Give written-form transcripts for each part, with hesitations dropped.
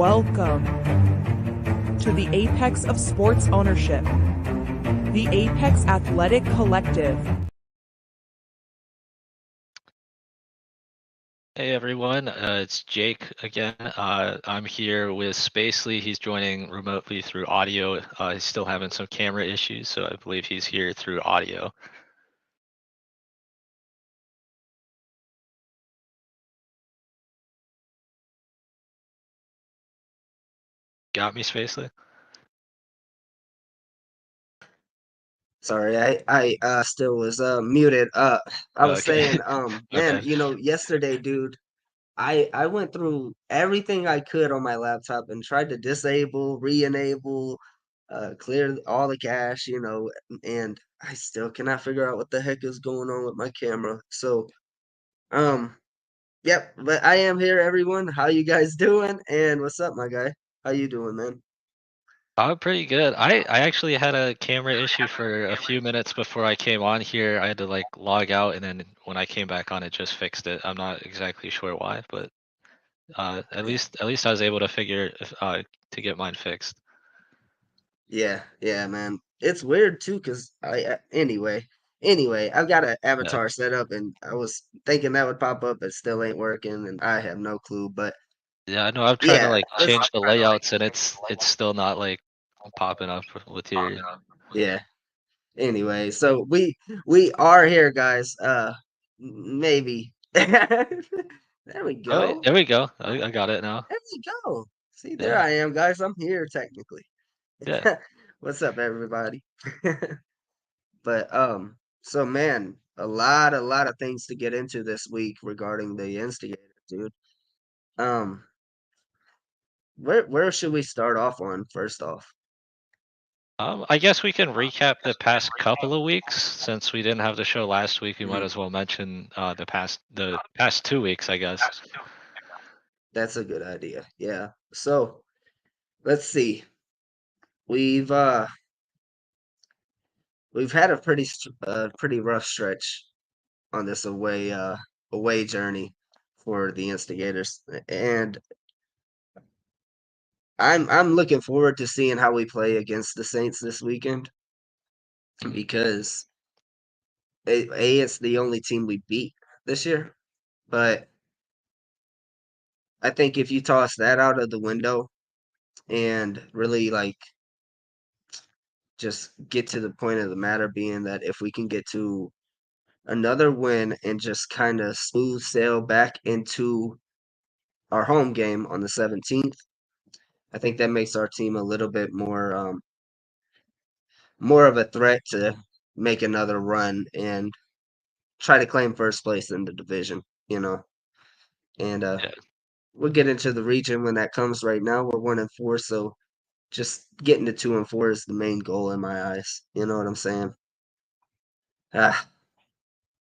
Welcome to the apex of sports ownership, the Apex Athletic Collective. Hey everyone, it's Jake again. I'm here with Spacely. He's joining remotely through audio. He's still having some camera issues, so I believe he's here through audio. Got me, Spacely? Sorry, I still was muted. I was Okay, saying, my man, bad. yesterday, dude, I went through everything I could on my laptop and tried to disable, re-enable, clear all the cache, and I still cannot figure out what the heck is going on with my camera. So, um, yep, but I am here, everyone. How you guys doing? And what's up, my guy? How you doing, man? I'm pretty good. I actually had a camera issue for a few minutes before I came on here. I had to like log out, and then when I came back on, it just fixed it. I'm not exactly sure why, but at least I was able to to get mine fixed. Yeah, man. It's weird too, cause anyway, I've got an Yeah. avatar set up, and I was thinking that would pop up, but still ain't working, and I have no clue. But Yeah, I know. I'm trying to yeah, like change the layouts, and it's still not like popping up with your. yeah. Anyway, so we are here, guys. Maybe there we Oh, wait, go. there we go. I got it now. There we go. See, there Yeah, I am, guys. I'm here technically. yeah. What's up, everybody? But so man, a lot of things to get into this week regarding the instigator, dude. Um, where should we start off on first off? I guess we can recap the past couple of weeks since we didn't have the show last week. We might Mhm. as well mention the past 2 weeks, I guess. That's a good idea. Yeah. So let's see. We've we've had a pretty rough stretch on this away journey for the instigators, and I'm looking forward to seeing how we play against the Saints this weekend Mhm. because it's the only team we beat this year. But I think if you toss that out of the window and really like just get to the point of the matter being that if we can get to another win and just kind of smooth sail back into our home game on the 17th, I think that makes our team a little bit more of a threat to make another run and try to claim first place in the division, you know. And Yeah, we'll get into the region when that comes. Right now we're 1-4, so just getting to 2-4 is the main goal in my eyes. You know what I'm saying? Ah,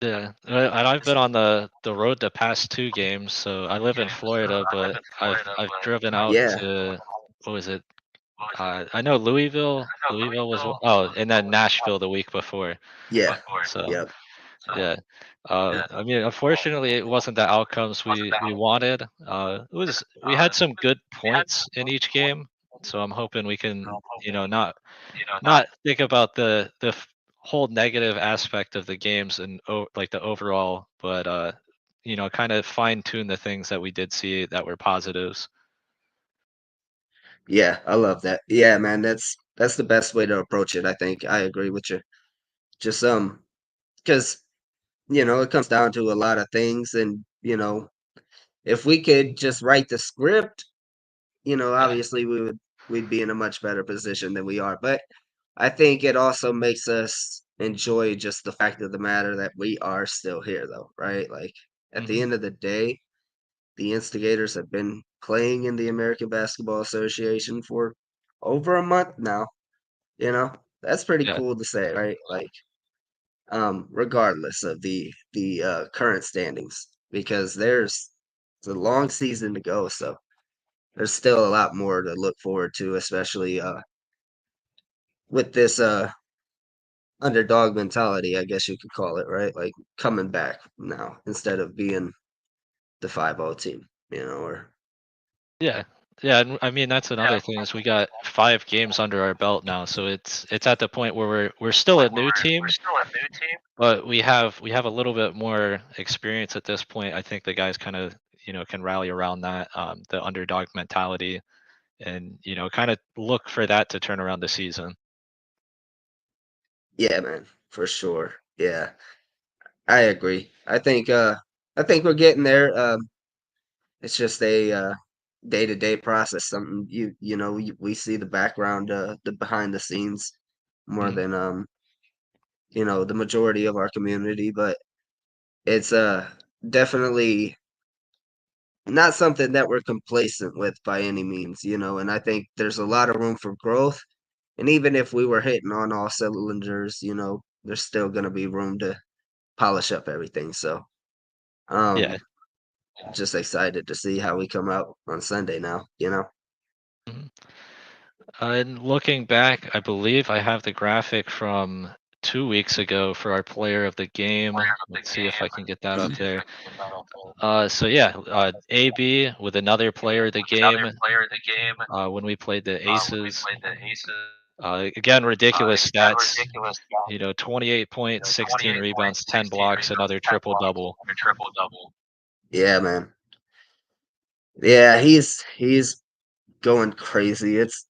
yeah. And I've been on the road the past 2 games. So I live in Florida, but I've driven out yeah, to, what was it? I know Louisville. Louisville was oh, and then Nashville the week before. yeah, So. yep, Yeah. I mean, unfortunately, it wasn't the outcomes we wanted. We had some good points in each game, so I'm hoping we can, not think about the whole negative aspect of the games and like the overall, but kind of fine tune the things that we did see that were positives. yeah. I love that. Yeah, man, that's the best way to approach it. I think I agree with you. Just because it comes down to a lot of things, and if we could just write the script, Yeah. obviously we'd be in a much better position than we are. But I think it also makes us enjoy just the fact of the matter that we are still here, though, right? Like at the Hmm. end of the day, the instigators have been playing in the American Basketball Association for over a month now. You know, that's pretty Yeah. cool to say, right? Like, regardless of the current standings, because it's a long season to go, so there's still a lot more to look forward to, especially with this underdog mentality, I guess you could call it, right? Like coming back now instead of being the 5-0 team, or Yeah. Yeah, and I mean that's another thing is we got 5 games under our belt now, so it's at the point where we're still a new team, but we have a little bit more experience at this point. I think the guys kind of can rally around that the underdog mentality, and kind of look for that to turn around the season. Yeah, man, for sure. Yeah, I agree. I think we're getting there. It's just a day-to-day process. Something we see the background, the behind the scenes more Mhm. than the majority of our community, but it's definitely not something that we're complacent with by any means, and I think there's a lot of room for growth. And even if we were hitting on all cylinders, there's still gonna be room to polish up everything. So Yeah. um just excited to see how we come out on Sunday now. Mhm. And looking back, I believe I have the graphic from 2 weeks ago for our player of the game. Let's see if I can get that up there. So yeah, AB with another player of the game when we played the Aces. Again, ridiculous stats. 28 points, 16 rebounds, 10 blocks, another triple double. Yeah, man. Yeah, he's going crazy. It's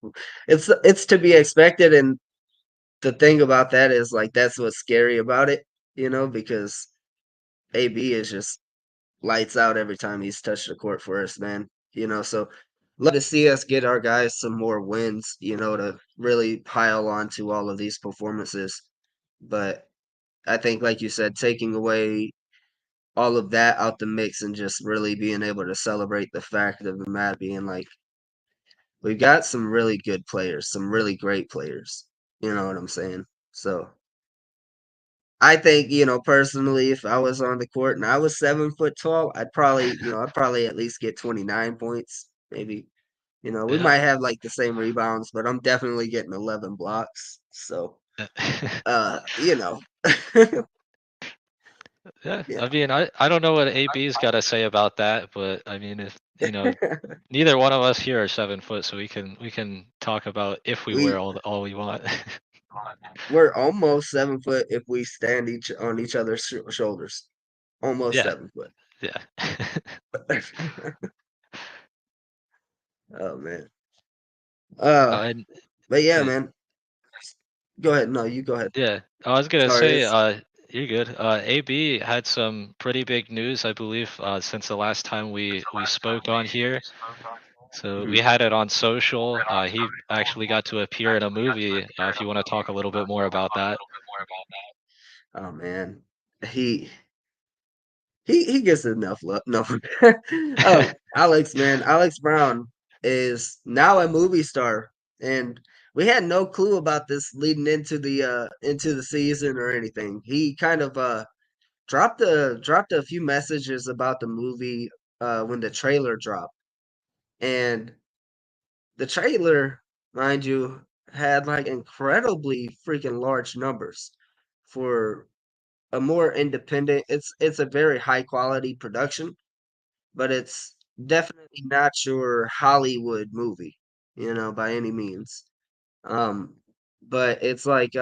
to be expected, and the thing about that is like that's what's scary about it, because AB is just lights out every time he's touched the court for us, man. So love to see us get our guys some more wins, to really pile on to all of these performances. But I think, like you said, taking away all of that out the mix and just really being able to celebrate the fact of the matter being like we've got some really good players, some really great players. You know what I'm saying? So I think, personally, if I was on the court and I was 7 foot tall, I'd probably at least get 29 points, maybe. We Yeah. might have like the same rebounds, but I'm definitely getting 11 blocks. So, you know, Yeah, I yeah, mean, I don't know what AB's got to say about that, but I mean, if neither one of us here are 7 foot, so we can talk about if we were we all we want. we're almost 7 foot if we stand on each other's shoulders. Almost Yeah, 7 foot. yeah, Oh man. Uh, and but yeah, uh, man. Go ahead. No, you go ahead. yeah, I was gonna Sorry, say, it's you're good. AB had some pretty big news, I believe, since the last time we spoke on here. So we mhm. had it on social. He actually got to appear in a movie. If you want to talk a little bit more about that. Oh man. He he gets enough love. No. Alex, man, Alex Brown is now a movie star, and we had no clue about this leading into the season or anything. He kind of dropped a few messages about the movie when the trailer dropped, and the trailer, mind you, had like incredibly freaking large numbers for a more independent. It's a very high quality production, but it's definitely not your Hollywood movie, by any means. Um, but it's like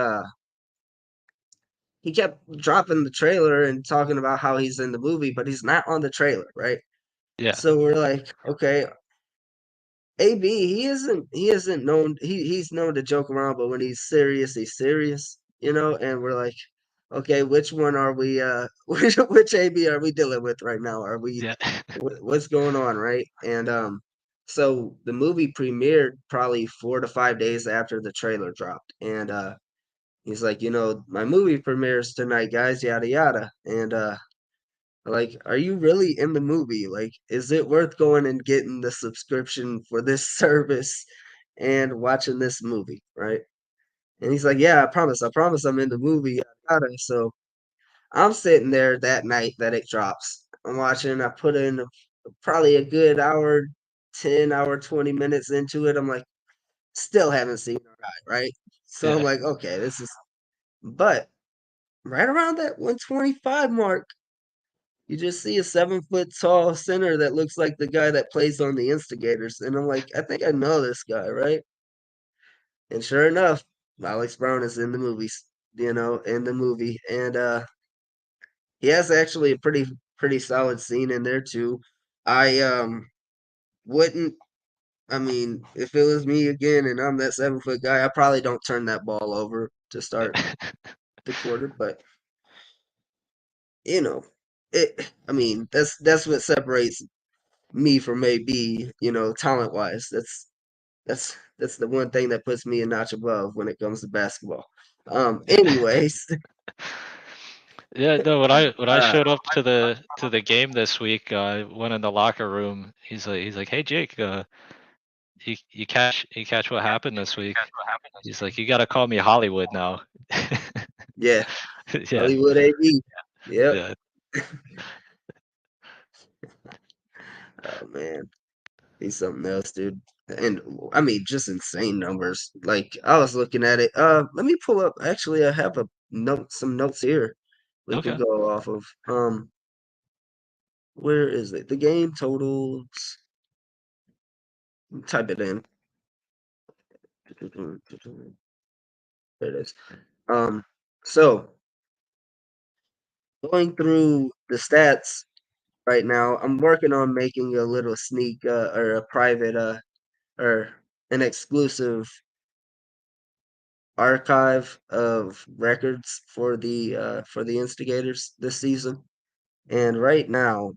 he kept dropping the trailer and talking about how he's in the movie, but he's not on the trailer, right? Yeah, So we're like, okay, AB, he isn't known he's known to joke around, but when he's serious, and we're like, okay, which one are we which AB are we dealing with right now? Are we yeah, what's going on, right? And so the movie premiered probably 4 to 5 days after the trailer dropped. And he's like, my movie premieres tonight, guys, yada yada. And like, are you really in the movie? Like, is it worth going and getting the subscription for this service and watching this movie, right? And he's like, yeah, I promise I'm in the movie. Yada. So I'm sitting there that night that it drops. I'm watching, I put in probably a good hour, 10 hour, 20 minutes into it. I'm like, still haven't seen our guy, right? So I'm yeah. like, okay, but right around that 125 mark, you just see a 7 foot tall center that looks like the guy that plays on the Instigators, and I'm like, I think I know this guy, right? And sure enough, Alex Brown is in the movies, in the movie, and he has actually a pretty solid scene in there too. I wouldn't. I mean, if it was me again and I'm that 7 foot guy, I probably don't turn that ball over to start the quarter. But you know, it. I mean, that's what separates me from AB. Talent wise, that's the one thing that puts me a notch above when it comes to basketball. Anyways, Yeah, no. When I uh, showed up to the game this week, I went in the locker room. He's like, "Hey Jake, you catch what happened this week?" He's like, "You got to call me Hollywood now." yeah, Yeah, Hollywood AB. Yep. yeah. Oh man. He's something else, dude. And I mean, just insane numbers. Like I was looking at it. Let me pull up. Actually, I have some notes here we can Okay. go off of. Where is it? The game totals. Type it in. There it is. So going through the stats right now, I'm working on making a little sneak or a private or an exclusive archive of records for the Instigators this season. And right now,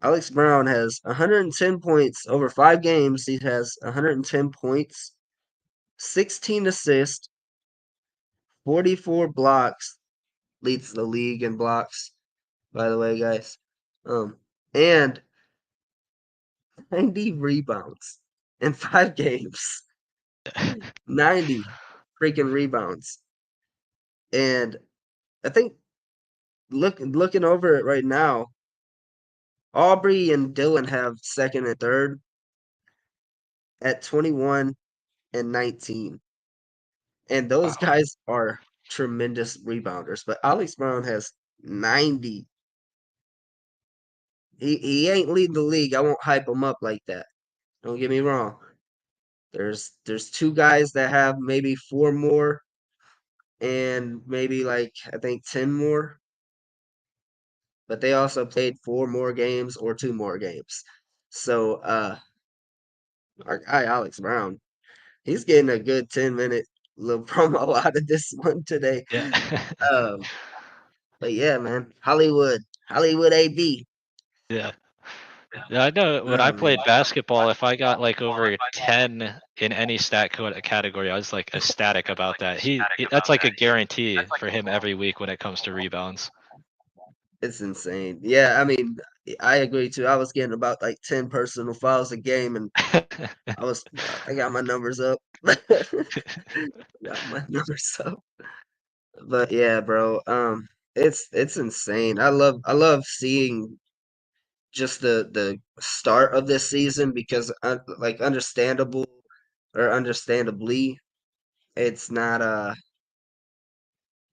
Alex Brown has 110 points over 5 games. He has 110 points, 16 assists, 44 blocks, leads the league in blocks. By the way, guys, and 90 rebounds in 5 games. 90 freaking rebounds, and I think looking over it right now, Aubrey and Dylan have second and third at 21 and 19. And those Wow. guys are tremendous rebounders. But Alex Brown has 90. He ain't leading the league. I won't hype him up like that. Don't get me wrong. There's two guys that have maybe four more and maybe like I think 10 more, but they also played four more games or two more games. So our guy Alex Brown, he's getting a good 10-minute little promo out of this one today. Yeah. Um, but yeah, man, Hollywood AB. Yeah. Yeah, I know when I Oh man, played basketball, if I got like over 10 in any category, I was like ecstatic about that. That's like a guarantee for him every week when it comes to rebounds. it's insane. Yeah, I mean, I agree too. I was getting about like 10 personal fouls a game, and I got my numbers up. Got my numbers up. But yeah, bro, it's insane. I love seeing just the start of this season because like understandable or understandably, it's not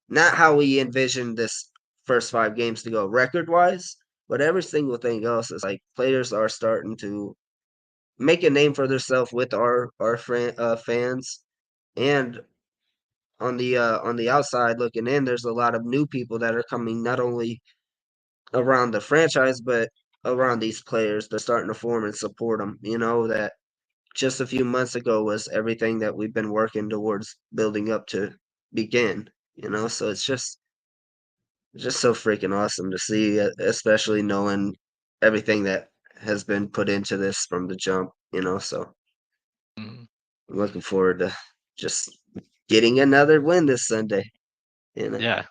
how we envisioned this first 5 games to go record wise, but every single thing else is like players are starting to make a name for themselves with our fans, and on the outside looking in, there's a lot of new people that are coming not only around the franchise but around these players. They're starting to form and support them. That just a few months ago was everything that we've been working towards building up to begin. So it's just so freaking awesome to see, especially knowing everything that has been put into this from the jump. So Mhm. I'm looking forward to just getting another win this Sunday. Yeah.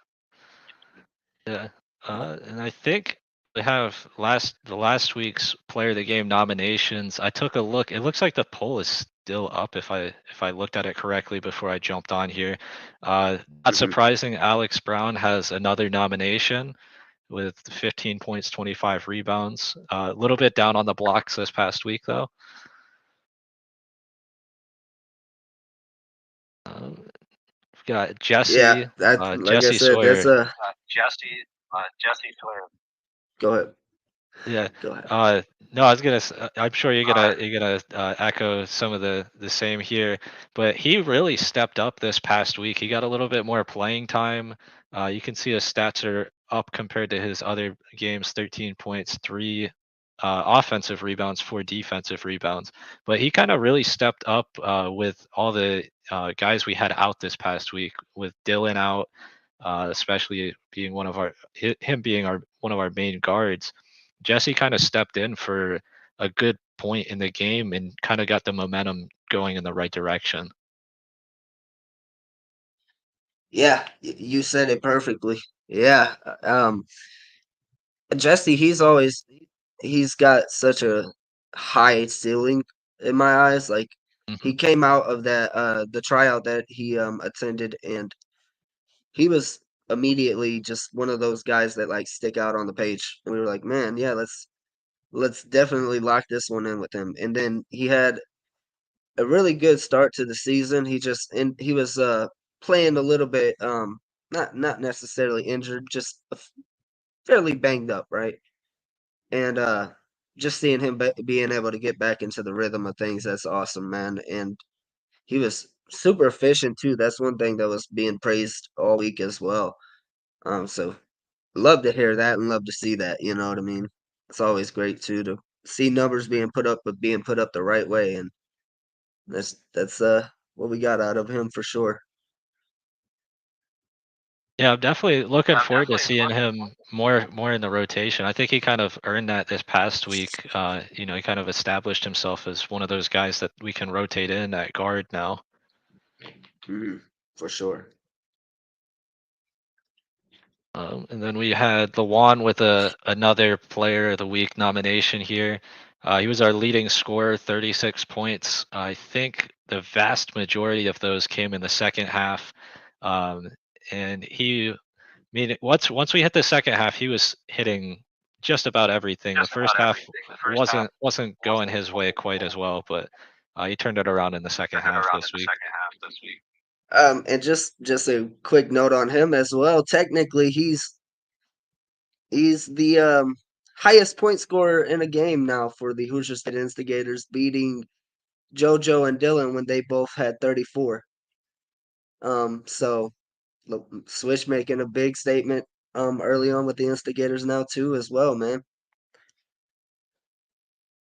Yeah. And I think they have the last week's player of the game nominations. I took a look. It looks like the poll is still up if I looked at it correctly before I jumped on here. Not Mhm. surprising, Alex Brown has another nomination with 15 points, 25 rebounds. A little bit down on the blocks this past week though. We've got Yeah, Jesse, that like I Jesse said, that's Sawyer. a Go ahead. Yeah. Go ahead. No, I was I'm sure you're gonna echo some of the same here, but he really stepped up this past week. He got a little bit more playing time. You can see his stats are up compared to his other games: 13 points, 3 offensive rebounds, 4 defensive rebounds. But he kind of really stepped up with all the guys we had out this past week, with Dylan out, especially being him being our one of our main guards. Jesse kind of stepped in for a good point in the game and kind of got the momentum going in the right direction. Yeah, you said it perfectly. Yeah, Jesse, he's got such a high ceiling in my eyes. Like Hmm. he came out of that the tryout that he attended, and he was immediately just one of those guys that like stick out on the page. And we were like, man, yeah, let's definitely lock this one in with him. And then he had a really good start to the season. He was playing a little bit not necessarily injured, just fairly banged up, right? And just seeing him being able to get back into the rhythm of things, that's awesome, man. And he was super efficient too. That's one thing that was being praised all week as well. So love to hear that and love to see that. You know what I mean? It's always great too to see numbers being put up, but being put up the right way, and that's what we got out of him for sure. Yeah, I'm definitely looking forward to seeing him more in the rotation. I think he kind of earned that this past week. He kind of established himself as one of those guys that we can rotate in at guard now. Mhm, for sure. And then we had Lawan with another Player of the Week nomination here. He was our leading scorer, 36 points. I think the vast majority of those came in the second half. Um, and once we hit the second half, he was hitting just about everything. The first half wasn't going his way quite as well, but he turned it around in the second half this week. And just a quick note on him as well. Technically, he's the highest point scorer in a game now for the Hoosier State Instigators, beating JoJo and Dylan when they both had 34. So Swish making a big statement early on with the Instigators now too as well, man.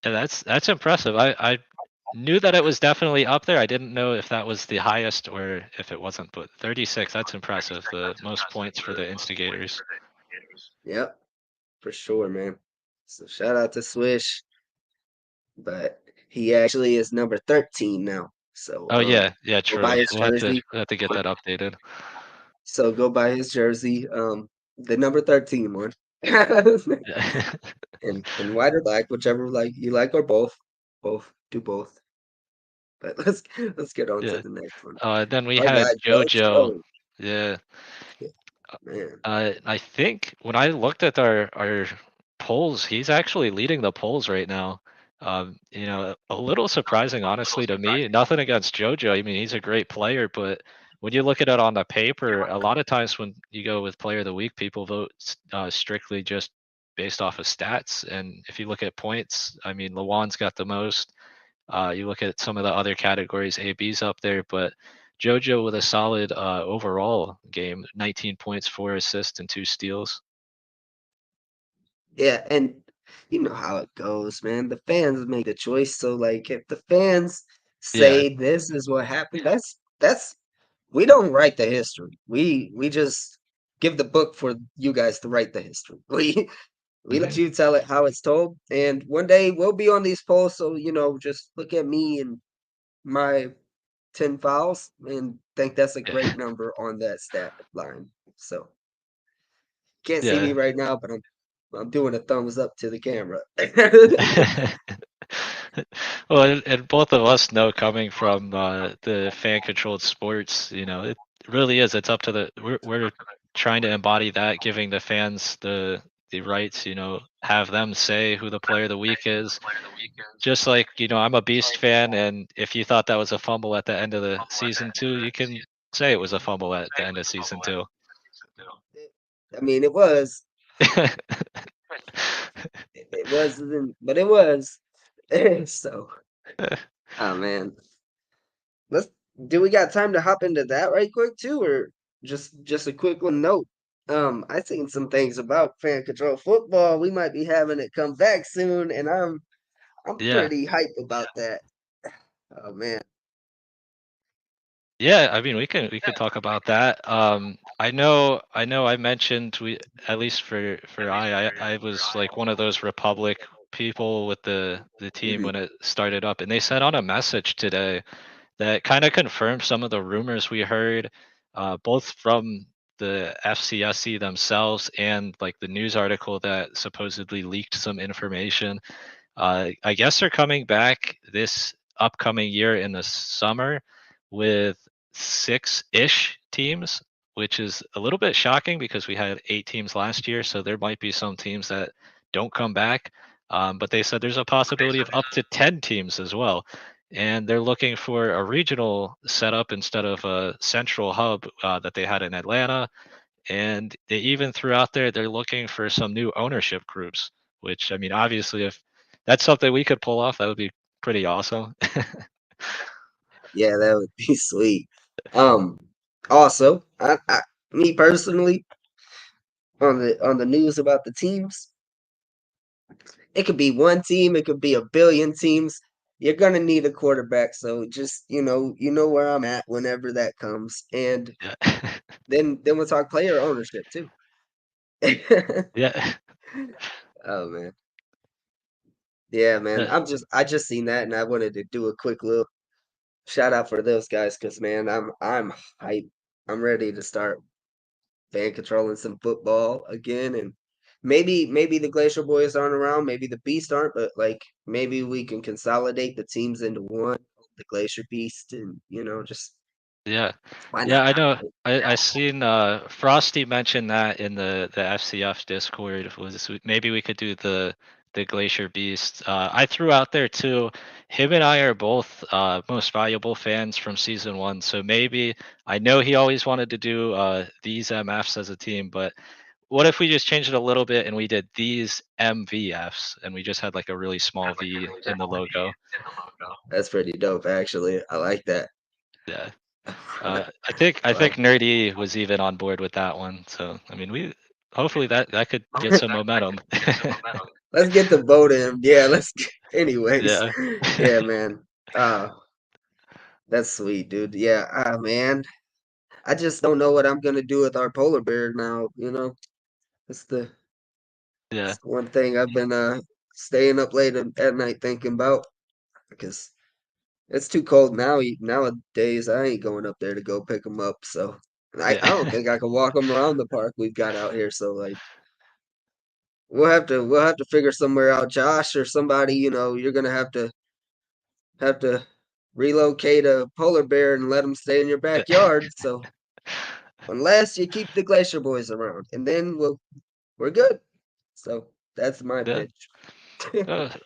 Yeah, that's impressive. I knew that it was definitely up there. I didn't know if that was the highest or if it wasn't, but 36, that's impressive. The most points for the Instigators. Yep, for sure, man. So shout out to Swish, but he actually is number 13 now. So Oh yeah, go buy true. his jersey. We'll have to get that updated. So go buy his jersey. The number 13 one. Yeah. and white or black, whichever like you like, or both. Both. Do both. But let's get on to Yeah. the next one. Then we Our had guy JoJo. JoJo. Yeah. Yeah, man. I think when I looked at our polls, he's actually leading the polls right now. A little surprising, honestly, to me. Nothing against JoJo. I mean, he's a great player, but when you look at it on the paper, a lot of times when you go with Player of the Week, people vote strictly just based off of stats. And if you look at points, I mean, Lawan's got the most. You look at some of the other categories, AB's up there, but JoJo with a solid overall game, 19 points, 4 assists, and 2 steals. Yeah, and you know how it goes, man. The fans make the choice. So like if the fans Yeah. say this is what happened, that's we don't write the history. We just give the book for you guys to write the history. We let Hmm. you tell it how it's told. And one day we'll be on these polls. So, just look at me and my 10 fouls and think that's a great Yeah. number on that stat line. So can't see me Yeah. right now, but I'm doing a thumbs up to the camera. Well, and both of us know, coming from the fan-controlled sports, it really is. It's up to we're trying to embody that, giving the fans the rights, have them say who the Player of the Week is. Just like, I'm a Beast fan, and if you thought that was a fumble at the end of the season two, you can say it was a fumble at the end of season two. I mean, it was. It wasn't, but it was. So, oh man, let's. Do we got time to hop into that right quick too, or just a quick one note? I seen some things about fan control football. We might be having it come back soon, and I'm Yeah. pretty hyped about that. Oh man. Yeah, I mean we could talk about that. I know I mentioned we at least for I was like one of those Republic people with the team Mhm. when it started up, and they sent on a message today that kind of confirmed some of the rumors we heard, both from the FCSC themselves and like the news article that supposedly leaked some information. I guess they're coming back this upcoming year in the summer with six-ish teams, which is a little bit shocking because we had 8 teams last year. So there might be some teams that don't come back. But they said there's a possibility of up to 10 teams as well. And they're looking for a regional setup instead of a central hub that they had in Atlanta. And they even threw out there they're looking for some new ownership groups, which I mean, obviously, if that's something we could pull off, that would be pretty awesome. Yeah, that would be sweet. Um, Also, me personally, on the news about the teams, it could be one team, it could be a billion teams. You're gonna need a quarterback, so just you know where I'm at whenever that comes, and Yeah. then we'll talk player ownership too. Yeah. Oh man, yeah, man. Uh, I just seen that, and I wanted to do a quick little shout out for those guys because man, I'm hyped. I'm ready to start fan controlling some football again, and maybe the Glacier Boys aren't around, maybe the Beast aren't, but like maybe we can consolidate the teams into one, the Glacier Beast, and just yeah. why Yeah, not? I know. I seen Frosty mention that in the FCF Discord was maybe we could do the Glacier Beast. I threw out there too. Him and I are both most valuable fans from season one, so maybe I know he always wanted to do these MFs as a team, but what if we just changed it a little bit and we did these MVFs and we just had like a really small V in the logo? That's pretty dope, actually. I like that. Yeah. I I think like. Nerdy was even on board with that one. So I mean, we hopefully that could get some momentum. Let's get the vote in. Yeah, anyways. Yeah. Yeah, man. Uh, that's sweet, dude. Yeah, man. I just don't know what I'm gonna do with our polar bear now. It's the Yeah. it's the one thing I've been staying up late at night thinking about because it's too cold now. Nowadays, I ain't going up there to go pick them up. So I don't Yeah. think I can walk them around the park we've got out here. So like we'll have to figure somewhere out. Josh or somebody, you're gonna have to relocate a polar bear and let them stay in your backyard. So unless you keep the Glacier Boys around, and then we're good. So that's my Yeah. pitch.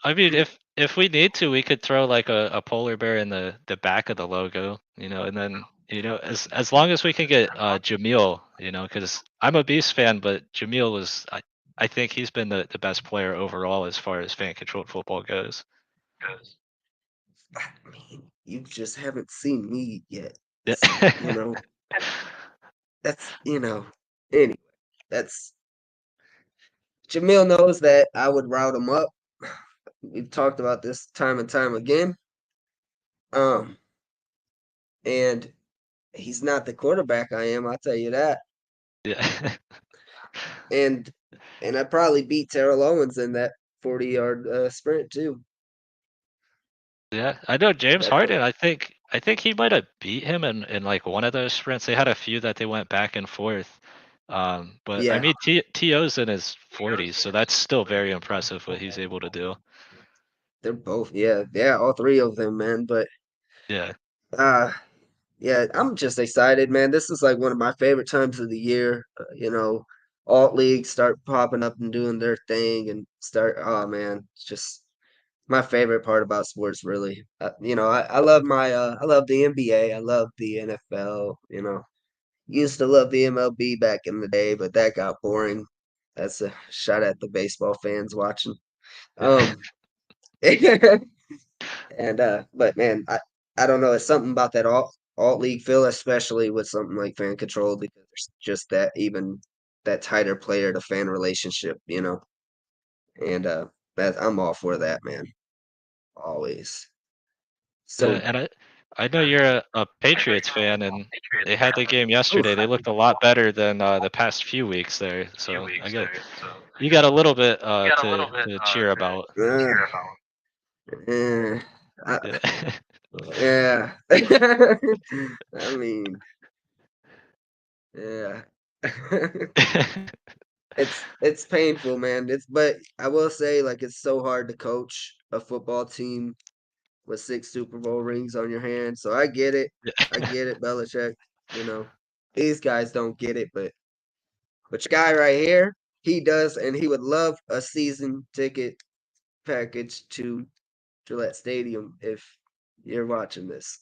I mean, if we need to, we could throw like a polar bear in the back of the logo, and then as long as we can get Jamil, because I'm a Beast fan, but Jamil was I think he's been the best player overall as far as fan controlled football goes. I mean, you just haven't seen me yet. Yeah. So, anyway, that's Jamil knows that I would route him up. We've talked about this time and time again. Um, and he's not the quarterback I am, I'll tell you that. Yeah. And I probably beat Terrell Owens in that 40-yard sprint too. Yeah, I know James That Harden. I think he might have beat him in like one of those sprints. They had a few that they went back and forth. But I Yeah, mean, To's in his 40s, so that's still very impressive what he's able to do. they're both. Yeah, all three of them, man. But Yeah, uh yeah, I'm just excited, man. This is like one of my favorite times of the year. Alt leagues start popping up and doing their thing, and start. Oh man, it's just my favorite part about sports. Really, I love I love the NBA. I love the NFL. Used to love the MLB back in the day, but that got boring. That's a shot at the baseball fans watching. Yeah. Um, and but man, I don't know. It's something about that alt league feel, especially with something like fan control, because there's just that tighter player to fan relationship, and that I'm all for that, man. Always. Yeah, So and I know you're a Patriots fan, and they had the game yesterday. They looked a lot better than the past few weeks there. So I get you got a little bit to cheer about. uh, uh, I, Yeah. yeah. I mean, yeah. It's painful, man. But I will say, like, it's so hard to coach a football team with 6 Super Bowl rings on your hand. So I get it. I Yeah. get it, Belichick. You know, these guys don't get it, but your guy right here, he does, and he would love a season ticket package to Gillette Stadium if you're watching this.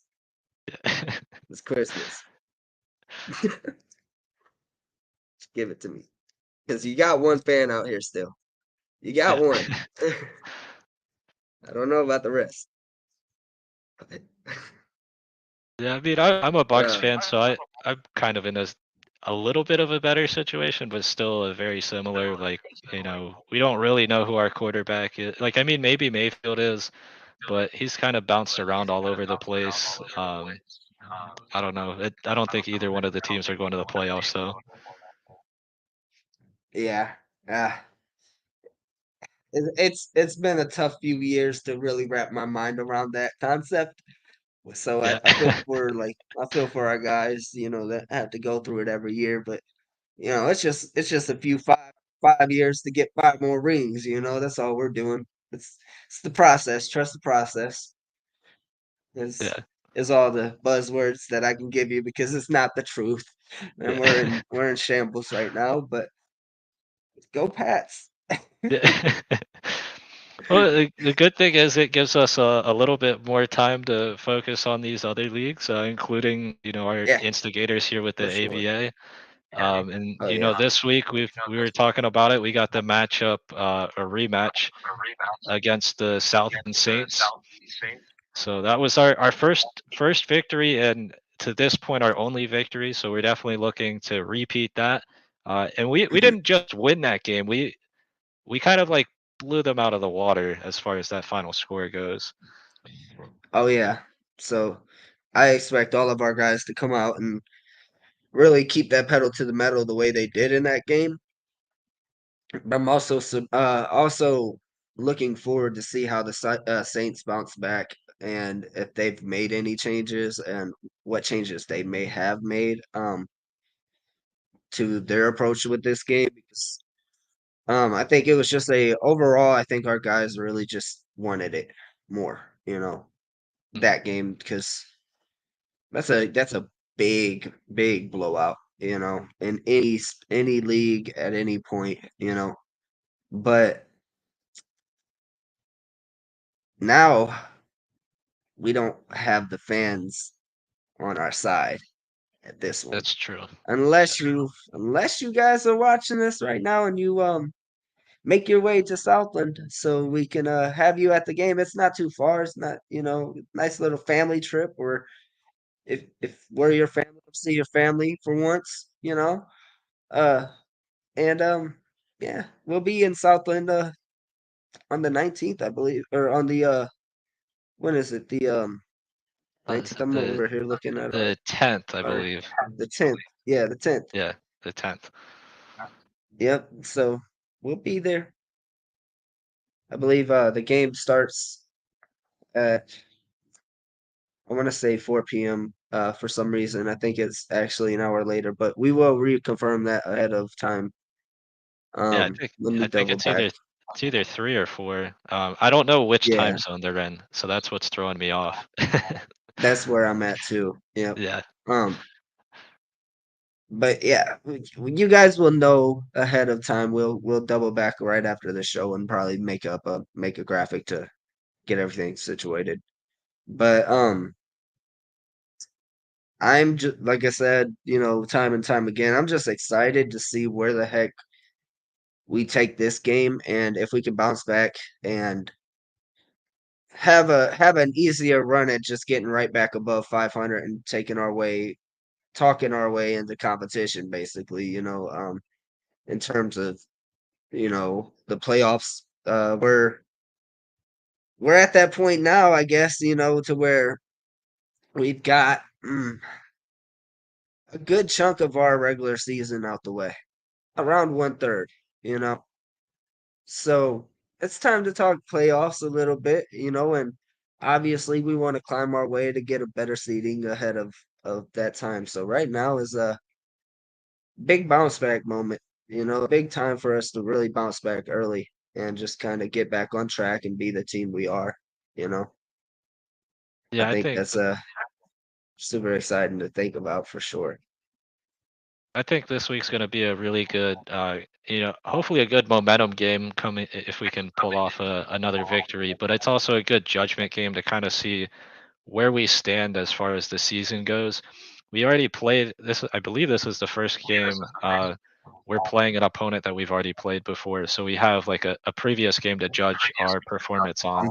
It's Christmas. Just give it to me. Because you got one fan out here still. You got Yeah. one. I don't know about the rest. Yeah, I mean, I'm a Bucks Uh, fan, so I'm kind of in a little bit of a better situation, but still a very similar. Like, we don't really know who our quarterback is. Like, I mean, maybe Mayfield is, but he's kind of bounced around all over the place. I don't know. I don't think either one of the teams are going to the playoffs, though. yeah. Uh, it's been a tough few years to really wrap my mind around that concept. So Yeah. I feel for our guys, that have to go through it every year. But it's just a few five years to get 5 more rings. That's all we're doing. It's the process. Trust the process. Is Yeah. is all the buzzwords that I can give you because it's not the truth, and we're Yeah. in we're in shambles right now. But go Pats. Yeah. Well, the good thing is it gives us a little bit more time to focus on these other leagues, including our Yeah, instigators here with the for sure. ABA. And Oh yeah. this week we were talking about it. We got the matchup, a rematch against the Southland Saints. So that was our first victory, and to this point our only victory. So we're definitely looking to repeat that. And we Mhm. didn't just win that game. We kind of like blew them out of the water as far as that final score goes. Oh yeah. So I expect all of our guys to come out and really keep that pedal to the metal the way they did in that game. But I'm also looking forward to see how the Saints bounce back and if they've made any changes and what changes they may have made to their approach with this game because I think it was just overall I think our guys really just wanted it more, Mhm. that game because that's a big blowout, in any league at any point. But now we don't have the fans on our side at this one. That's true. Unless you guys are watching this right now and you make your way to Southland so we can have you at the game. It's not too far. It's not, nice little family trip or if we're your family, see your family for once. Uh and yeah, we'll be in Southland on the 19th, I believe, or on the when is it? The 19th. I'm The over here looking at our the 10th, I our believe. the 10th. Yeah, the 10th. Yeah, the 10th. Yep. So we'll be there. I believe the game starts at I want to say 4 p.m. For some reason. I think it's actually an hour later, but we will reconfirm that ahead of time. Yeah, Let me I think double back. it's either 3 or 4. I don't know which Yeah, time zone they're in, so that's what's throwing me off. that's where I'm at too. Yep. Yeah. Um, but yeah, you guys will know ahead of time. We'll double back right after the show and probably make a graphic to get everything situated. But I'm just like I said, time and time again, I'm just excited to see where the heck we take this game, and if we can bounce back and have an easier run at just getting right back above 500 and talking our way into competition, basically, in terms of, the playoffs. We're at that point now, I guess, to where we've got a good chunk of our regular season out the way, around 1/3, you know. So it's time to talk playoffs a little bit, and obviously we want to climb our way to get a better seeding ahead of that time. So right now is a big bounce back moment, a big time for us to really bounce back early and just kind of get back on track and be the team we are, you know. I Yeah, think that's super exciting to think about for sure. I think this week's going to be a really good, hopefully a good momentum game coming if we can pull off another victory. But it's also a good judgment game to kind of see where we stand as far as the season goes. We already played this. I believe this is the first game. We're playing an opponent that we've already played before, so we have like a previous game to judge our performance on.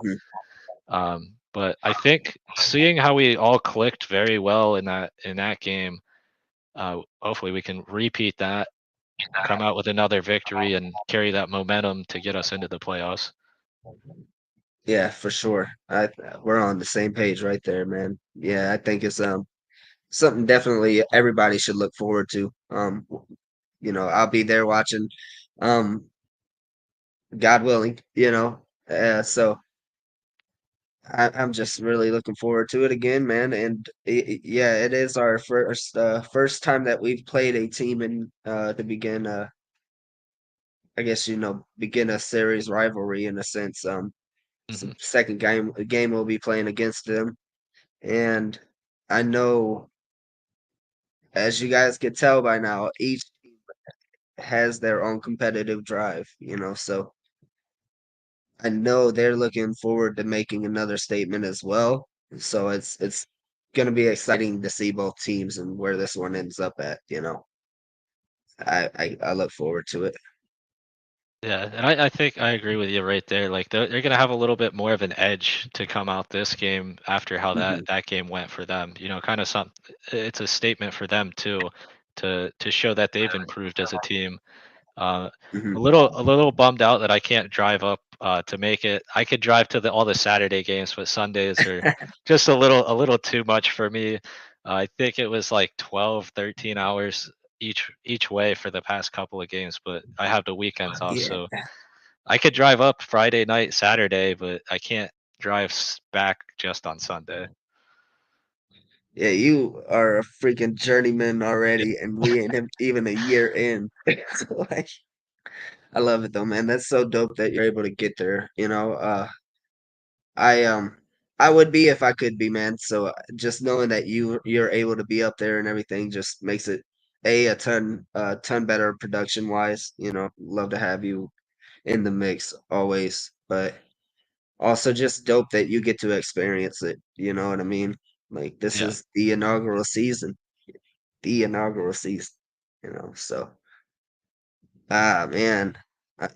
Mhm. But I think seeing how we all clicked very well in that game, hopefully we can repeat that, come out with another victory, and carry that momentum to get us into the playoffs. Yeah, for sure. We're on the same page right there, man. Yeah, I think it's something definitely everybody should look forward to. I'll be there watching, um, God willing, so I'm just really looking forward to it again, man. And yeah, it is our first time that we've played a team in to begin I guess begin a series rivalry in a sense. It's the Hmm. second game we'll be playing against them, and I know, as you guys can tell by now, each team has their own competitive drive, so I know they're looking forward to making another statement as well. So it's going to be exciting to see both teams and where this one ends up at. I look forward to it. Yeah, and I think I agree with you right there. Like they're gonna have a little bit more of an edge to come out this game after how that Hmm. that game went for them. Kind of some. It's a statement for them too, to show that they've improved as a team. Uh, Hmm. a little bummed out that I can't drive up to make it. I could drive to all the Saturday games, but Sundays are just a little too much for me. I think it was like 12, 13 hours each way for the past couple of games, but I have the weekends off, Yeah, so I could drive up Friday night, Saturday, but I can't drive back just on Sunday. yeah, you are a freaking journeyman already, and we ain't even a year in. So, like, I love it though, man. That's so dope that you're able to get there. I I would be if I could be, man. So just knowing that you're able to be up there and everything just makes it a ton better production wise. Love to have you in the mix always, but also just dope that you get to experience it. You know what I mean? Like this Yeah. is the inaugural season. So man, I,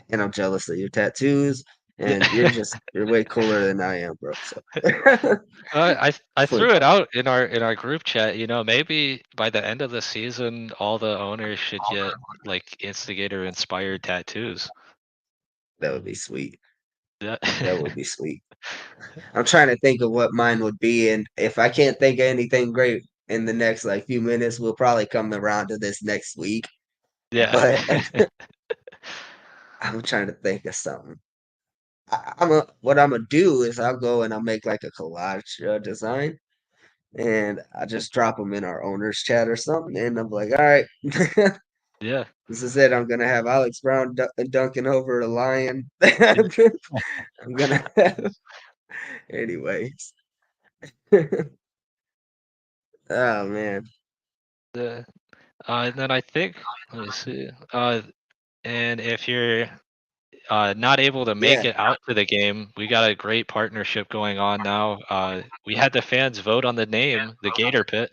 and I'm jealous of your tattoos, and Yeah. you're way cooler than I am, bro. So. I For threw it out in our group chat. Maybe by the end of the season, all the owners should get like instigator inspired tattoos. That would be sweet. Yeah. That would be sweet. I'm trying to think of what mine would be, and if I can't think of anything great in the next like few minutes, we'll probably come around to this next week. Yeah. But I'm trying to think of something. What I'm gonna do is I'll go and I'll make like a collage design, and I just drop them in our owners chat or something, and I'm like, all right, Yeah. this is it. I'm gonna have Alex Brown dunking over a lion. I'm gonna have, anyways. Oh man. Yeah. And then I think, let me see. And if you're not able to make Yeah. it out to the game, we got a great partnership going on now. We had the fans vote on the name, the Gator Pit.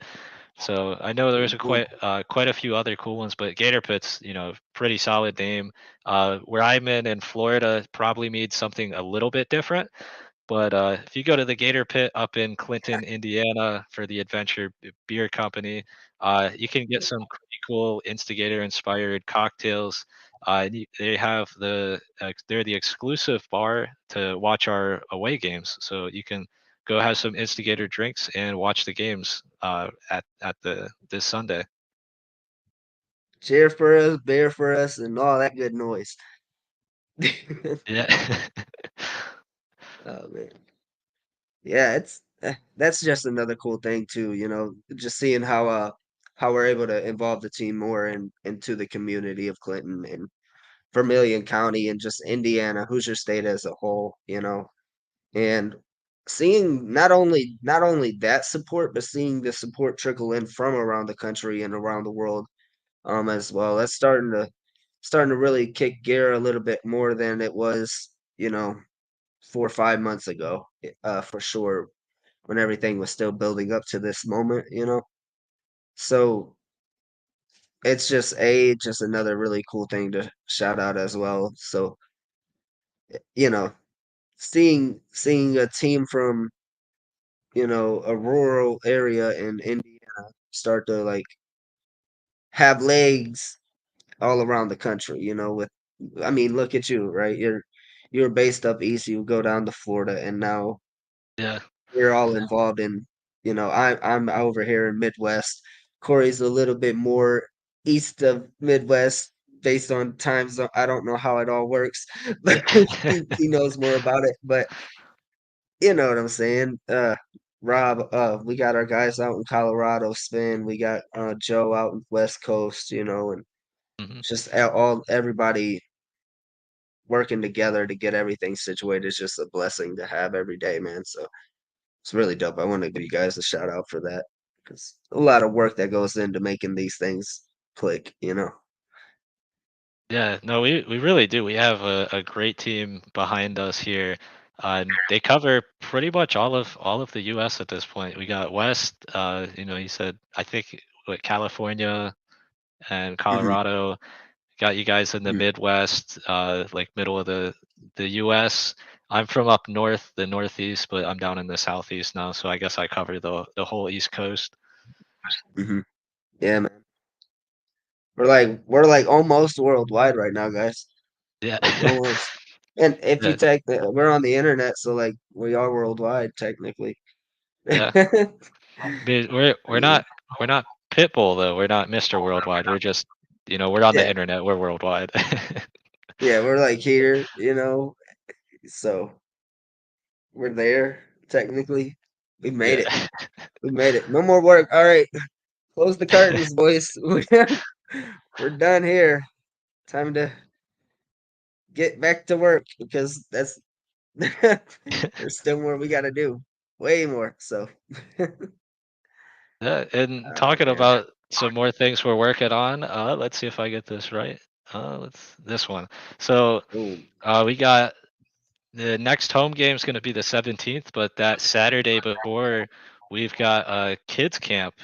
So I know there's a Ooh, quite a few other cool ones, but Gator Pit's, pretty solid name. Where I'm in Florida probably means something a little bit different. But if you go to the Gator Pit up in Clinton, Indiana, for the Adventure Beer Company, you can get some pretty cool Instigator-inspired cocktails. They have they're the exclusive bar to watch our away games, so you can go have some Instigator drinks and watch the games at the this Sunday. cheer for us, beer for us, and all that good noise. Yeah. Oh man. Yeah, that's just another cool thing too, just seeing how we're able to involve the team more into the community of Clinton and Vermilion County and just Indiana, Hoosier State as a whole, and seeing not only that support, but seeing the support trickle in from around the country and around the world as well. That's starting to really kick gear a little bit more than it was, 4 or 5 months ago, for sure, when everything was still building up to this moment. So it's just another really cool thing to shout out as well. So, you know, seeing a team from, a rural area in Indiana start to like have legs all around the country, with I mean, look at you, right? You're based up east, you go down to Florida, and now Yeah. we're all involved in, I'm over here in Midwest. Corey's a little bit more east of Midwest based on time zone. I don't know how it all works, but he knows more about it. But you know what I'm saying. Rob, we got our guys out in Colorado, Spin. We got Joe out in West Coast, and Mhm. just all everybody working together to get everything situated is just a blessing to have every day, man. So it's really dope. I want to give you guys a shout out for that because a lot of work that goes into making these things click. Yeah, no, we really do. We have a great team behind us here. And they cover pretty much all of the US at this point. We got West, you said I think what California and Hmm. Colorado, got you guys in the Hmm. Midwest, like middle of the US. I'm from up north, the Northeast, but I'm down in the Southeast now, so I guess I cover the whole East Coast. Hmm. Yeah, man. We're like almost worldwide right now, guys. Yeah. Like almost. And if you Yeah. take we're on the internet, so like we are worldwide technically. Yeah. We're Yeah, not Pitbull though. We're not Mr. Worldwide. We're just we're on the yeah, internet. We're worldwide. yeah. We're like here, so we're there technically. We made it. Yeah. We made it. No more work. All right, close the curtains, boys. We're done here. Time to get back to work because that's there's still more we got to do. Way more. So, Yeah, and oh talking man. about some more things we're working on. Let's see if I get this right. Let's this one. So, Ooh, we got the next home game is going to be the 17th, but that Saturday before, we've got a kids camp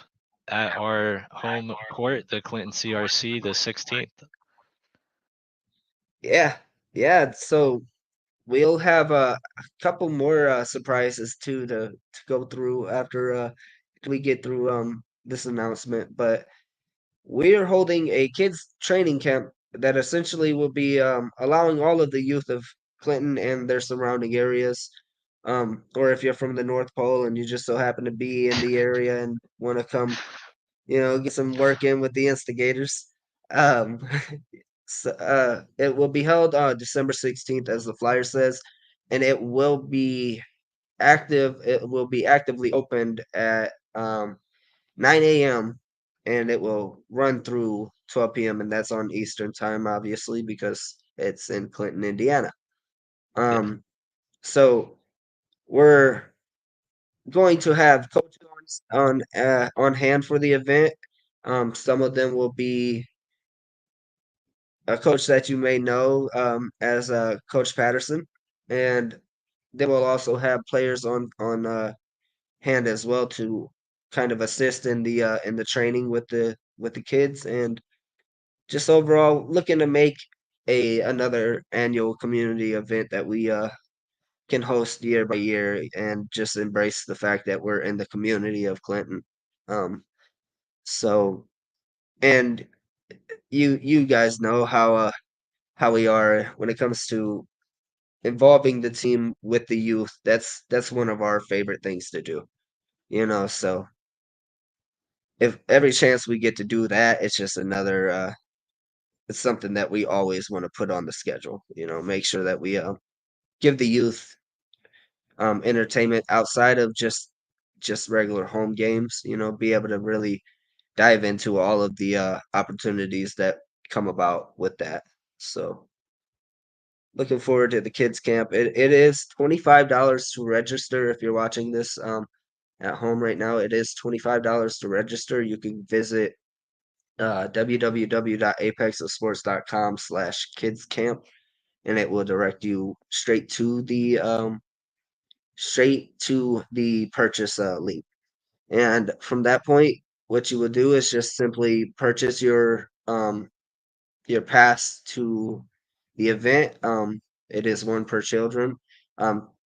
at our home court, the Clinton CRC, the 16th. yeah, yeah. So we'll have a couple more surprises too to go through after we get through this announcement. But we're holding a kids training camp that essentially will be allowing all of the youth of Clinton and their surrounding areas, or if you're from the North Pole and you just so happen to be in the area and want to come, get some work in with the instigators. Um, so, it will be held on December 16th, as the flyer says, and it will be active. It will be actively opened at 9 a.m. and it will run through 12 p.m. and that's on Eastern time, obviously, because it's in Clinton, Indiana. Yeah, So we're going to have coaches on hand for the event. Some of them will be a coach that you may know as Coach Patterson, and they will also have players on hand as well too. kind of assist in the training with the kids, and just overall looking to make a another annual community event that we can host year by year, and just embrace the fact that we're in the community of Clinton. Um, so and you guys know how we are when it comes to involving the team with the youth. That's one of our favorite things to do. So if every chance we get to do that, it's just another it's something that we always want to put on the schedule. Make sure that we give the youth entertainment outside of just regular home games. Be able to really dive into all of the opportunities that come about with that. So looking forward to the kids camp. It is $25 to register. If you're watching this at home right now, it is $25 to register. You can visit www.apexofsports.com/kids camp, and it will direct you straight to the purchase link. And from that point, what you will do is just simply purchase your pass to the event. It is one per children.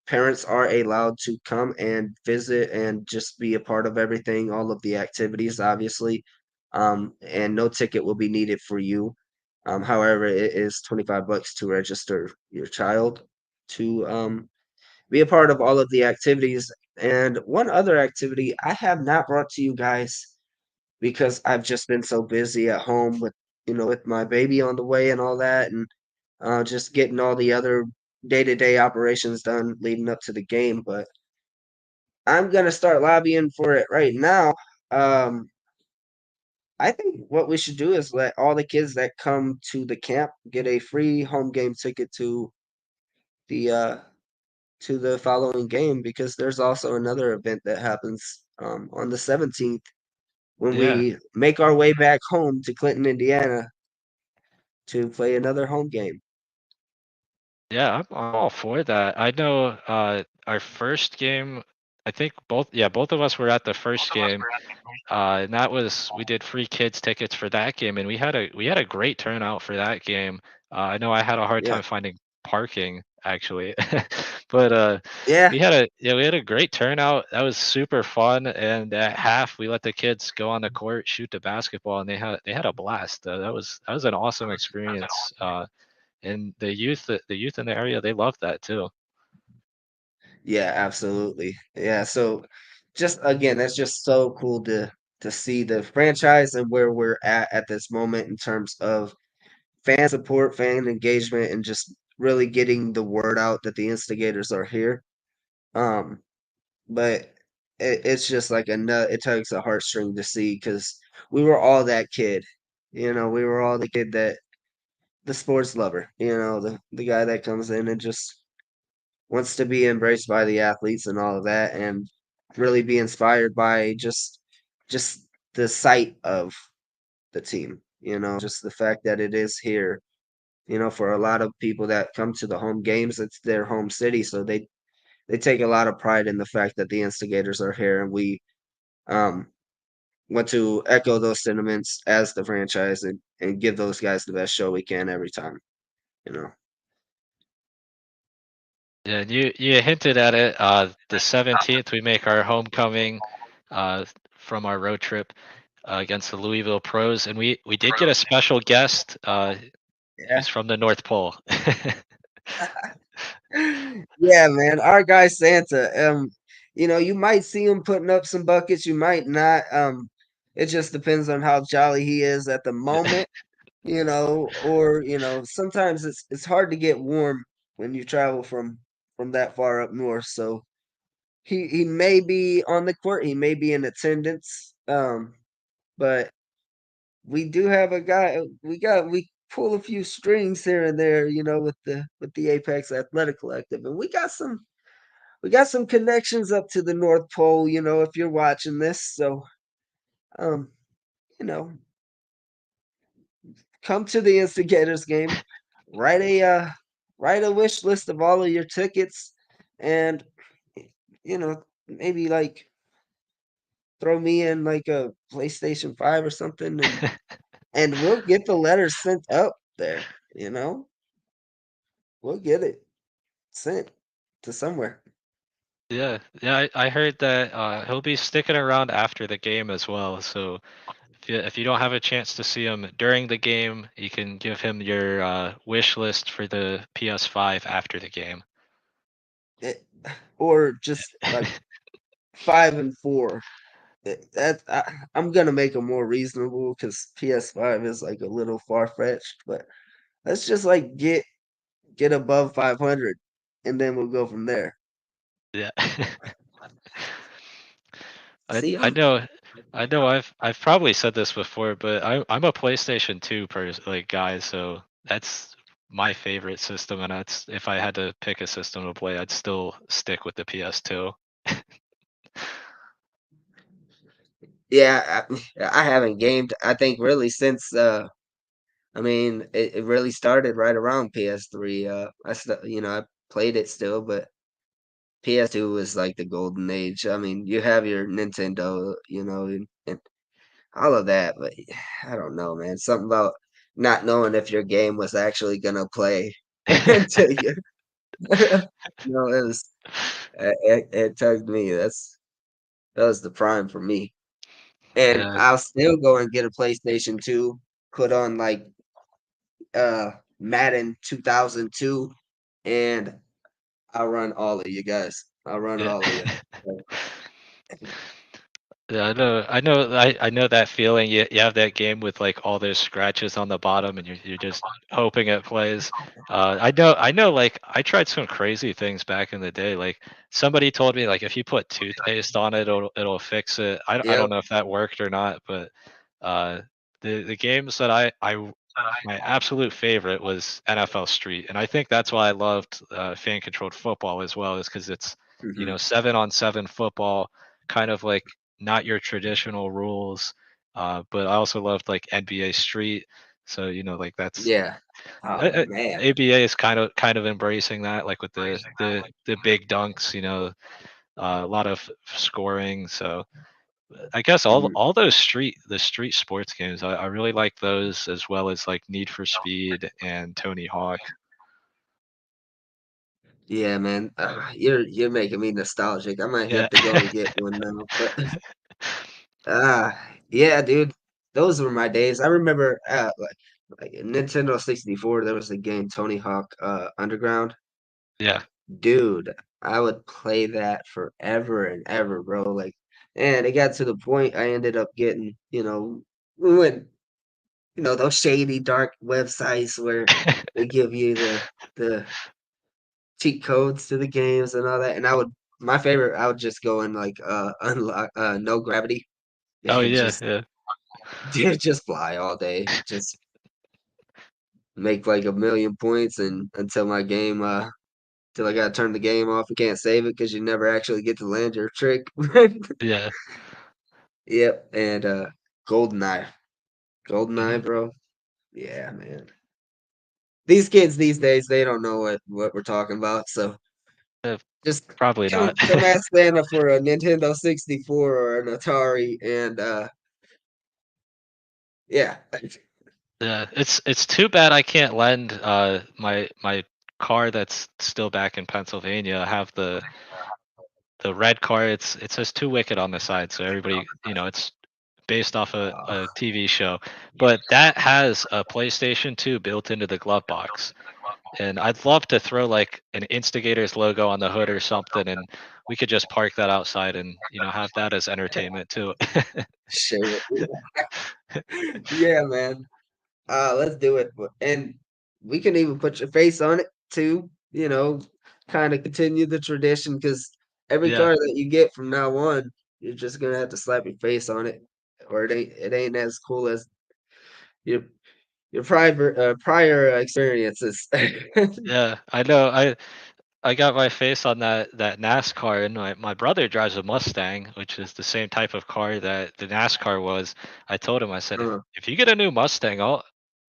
Parents are allowed to come and visit and just be a part of everything, all of the activities, obviously. And no ticket will be needed for you. However, it is $25 to register your child to be a part of all of the activities. And one other activity I have not brought to you guys because I've just been so busy at home with my baby on the way and all that, and just getting all the other day-to-day operations done leading up to the game. But I'm gonna start lobbying for it right now. Um, I think what we should do is let all the kids that come to the camp get a free home game ticket the to the following game, because there's also another event that happens on the 17th when Yeah. we make our way back home to Clinton, Indiana to play another home game. Yeah, I'm all for that. I know our first game, I think both of us were at the first game. And that was we did free kids tickets for that game, and we had a great turnout for that game. I know I had a hard Yeah. time finding parking actually, but Yeah. we had a great turnout. That was super fun, and at half we let the kids go on the court, shoot the basketball, and they had a blast. That was an awesome experience. And the youth in the area, they love that too. Yeah, absolutely. Yeah, so just again, that's just so cool to see the franchise and where we're at this moment in terms of fan support, fan engagement, and just really getting the word out that the instigators are here. Um, but it's just like it tugs a heartstring to see, because we were all that kid. We were all the kid that the sports lover, the guy that comes in and just wants to be embraced by the athletes and all of that, and really be inspired by just the sight of the team, just the fact that it is here. For a lot of people that come to the home games, it's their home city, so they take a lot of pride in the fact that the instigators are here, and we um want to echo those sentiments as the franchise, and give those guys the best show we can every time, you know. Yeah, and you hinted at it. The 17th, we make our homecoming from our road trip against the Louisville Pros, and we did get a special guest. Yeah. He's from the North Pole. Yeah, man. Our guy Santa. You might see him putting up some buckets, you might not. It just depends on how jolly he is at the moment, or sometimes it's hard to get warm when you travel from that far up north. So he may be on the court, he may be in attendance. But we do have a guy. We pull a few strings here and there, with the Apex Athletic Collective, and we got some connections up to the North Pole, if you're watching this. So, um, you know, come to the Instigators game, write a uh, write a wish list of all of your tickets, and maybe like throw me in like a PlayStation 5 or something, and we'll get the letters sent up there. You know, we'll get it sent to somewhere. Yeah, yeah. I heard that he'll be sticking around after the game as well. So if you don't have a chance to see him during the game, you can give him your wish list for the PS5 after the game. It, or just like 5 and 4. I'm gonna make them more reasonable because PS5 is like a little far fetched, but let's just like get above 500, and then we'll go from there. Yeah. I See, I know I've probably said this before, but I'm a PlayStation 2 person like guy, so that's my favorite system, and that's if I had to pick a system to play, I'd still stick with the PS2. yeah, I haven't gamed. I think really since I mean, it really started right around PS3. I played it still, but PS2 was like the golden age. I mean, you have your Nintendo, and all of that, but I don't know, man. Something about not knowing if your game was actually gonna play until you, it was it tugged me. That was the prime for me. And Yeah, I'll still go and get a PlayStation 2, put on like Madden 2002, and I'll run all of you guys. I'll run yeah. all of you. Yeah, I know that feeling. You have that game with like all those scratches on the bottom, and you're just hoping it plays. I know. Like I tried some crazy things back in the day. Like somebody told me like if you put toothpaste on it, it'll fix it. I don't Yep. know if that worked or not, but uh, the games that I my absolute favorite was NFL Street, and I think that's why I loved fan controlled football as well, is because it's Hmm. 7-on-7 football, kind of like not your traditional rules. But I also loved like NBA Street. So like that's Yeah. uh, Oh uh, man. ABA is kind of embracing that, like with the big dunks. A lot of scoring. So I guess all Mhm. all those street sports games, I really like those as well as like Need for Speed and Tony Hawk. Yeah, man. You're making me nostalgic. I might Yeah. have to go and get one now. But yeah, dude. Those were my days. I remember like Nintendo 64, there was a game Tony Hawk Underground. Yeah. Dude, I would play that forever and ever, bro. Like, and it got to the point I ended up getting, we went, those shady dark websites where they give you the cheat codes to the games and all that. And my favorite, I would just go and like unlock no gravity Oh and yeah, just yeah. just fly all day. Just make like a million points and until my game till I gotta turn the game off and can't save it because you never actually get to land your trick. Yeah. Yep, and GoldenEye. GoldenEye, bro. Yeah, man. These kids these days, they don't know what we're talking about. So Uh, just Probably not. come ask Santa for a Nintendo 64 or an Atari, and yeah. Yeah, it's too bad I can't lend my car that's still back in Pennsylvania. I have the red car. It says Too Wicked on the side, so everybody, it's based off a TV show. But that has a PlayStation 2 built into the glove box. And I'd love to throw like an Instigators logo on the hood or something, and we could just park that outside and have that as entertainment too. Share it. Yeah, man. Let's do it. And we can even put your face on it too, kind of continue the tradition because every Yeah, car that you get from now on, you're just gonna have to slap your face on it, or it ain't as cool as your your prior experiences. yeah, I know. I got my face on that NASCAR, and my brother drives a Mustang, which is the same type of car that the NASCAR was. I told him, I said, if Uh, if you get a new Mustang,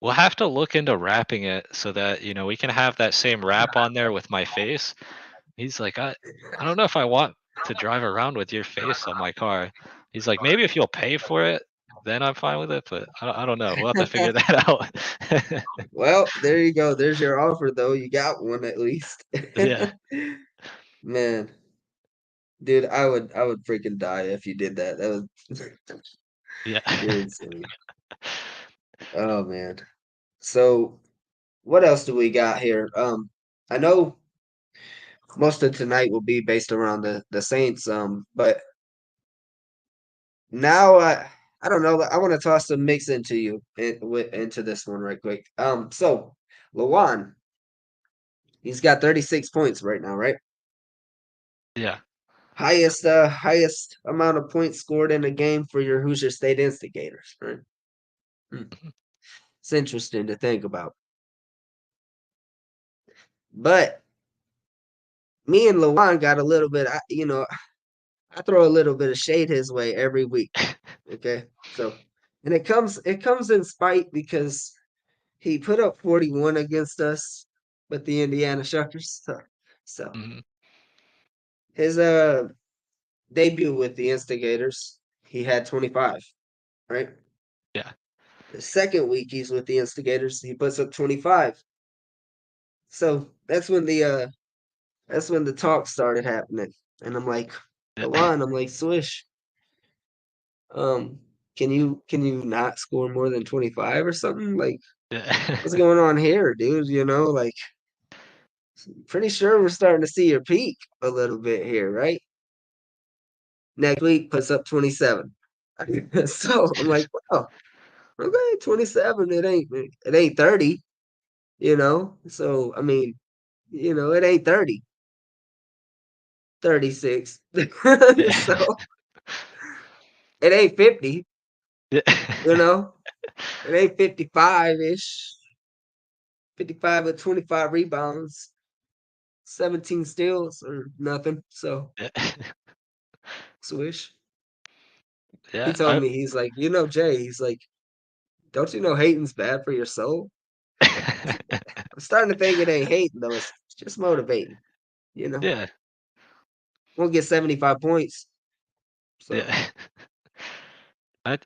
we'll have to look into wrapping it so that we can have that same wrap on there with my face. He's like, I don't know if I want to drive around with your face on my car. He's like, maybe if you'll pay for it, then I'm fine with it. But I don't know. We'll have to figure that out. Well, there you go. There's your offer, though. You got one at least. Yeah. Man, dude, I would freaking die if you did that. That was Yeah. you're insane. Oh man. So what else do we got here? I know most of tonight will be based around the Saints. But now I don't know. I want to toss some mix into you into this one right quick. So Lawan, he's got 36 points right now, right? Yeah. Highest amount of points scored in a game for your Hoosier State Instigators. Right? Mhm. It's interesting to think about. But me and Lawan got a little bit. I throw a little bit of shade his way every week. Okay, so and it comes in spite because he put up 41 against us with the Indiana Shuckers. So Mhm. his debut with the Instigators, he had 25, right? Yeah. The second week he's with the Instigators, he puts up 25. So that's when the talk started happening. And I'm like, Yeah. Lawan, I'm like, Swish, um, can you not score more than 25 or something? Like, Yeah. what's going on here, dude? Like pretty sure we're starting to see your peak a little bit here, right? Next week puts up 27. So I'm like, wow, okay, 27. It ain't 30, So I mean, it ain't 30, 36. Yeah. So it ain't 50, Yeah. you know? It ain't 55-ish. 55 with 25 rebounds, 17 steals or nothing. So Yeah. swish. He Yeah. told me, he's like, Jay, he's like, don't you know hating's bad for your soul? I'm starting to think it ain't hating though. It's just motivating. You know, Yeah. won't get 75 points. So Yeah.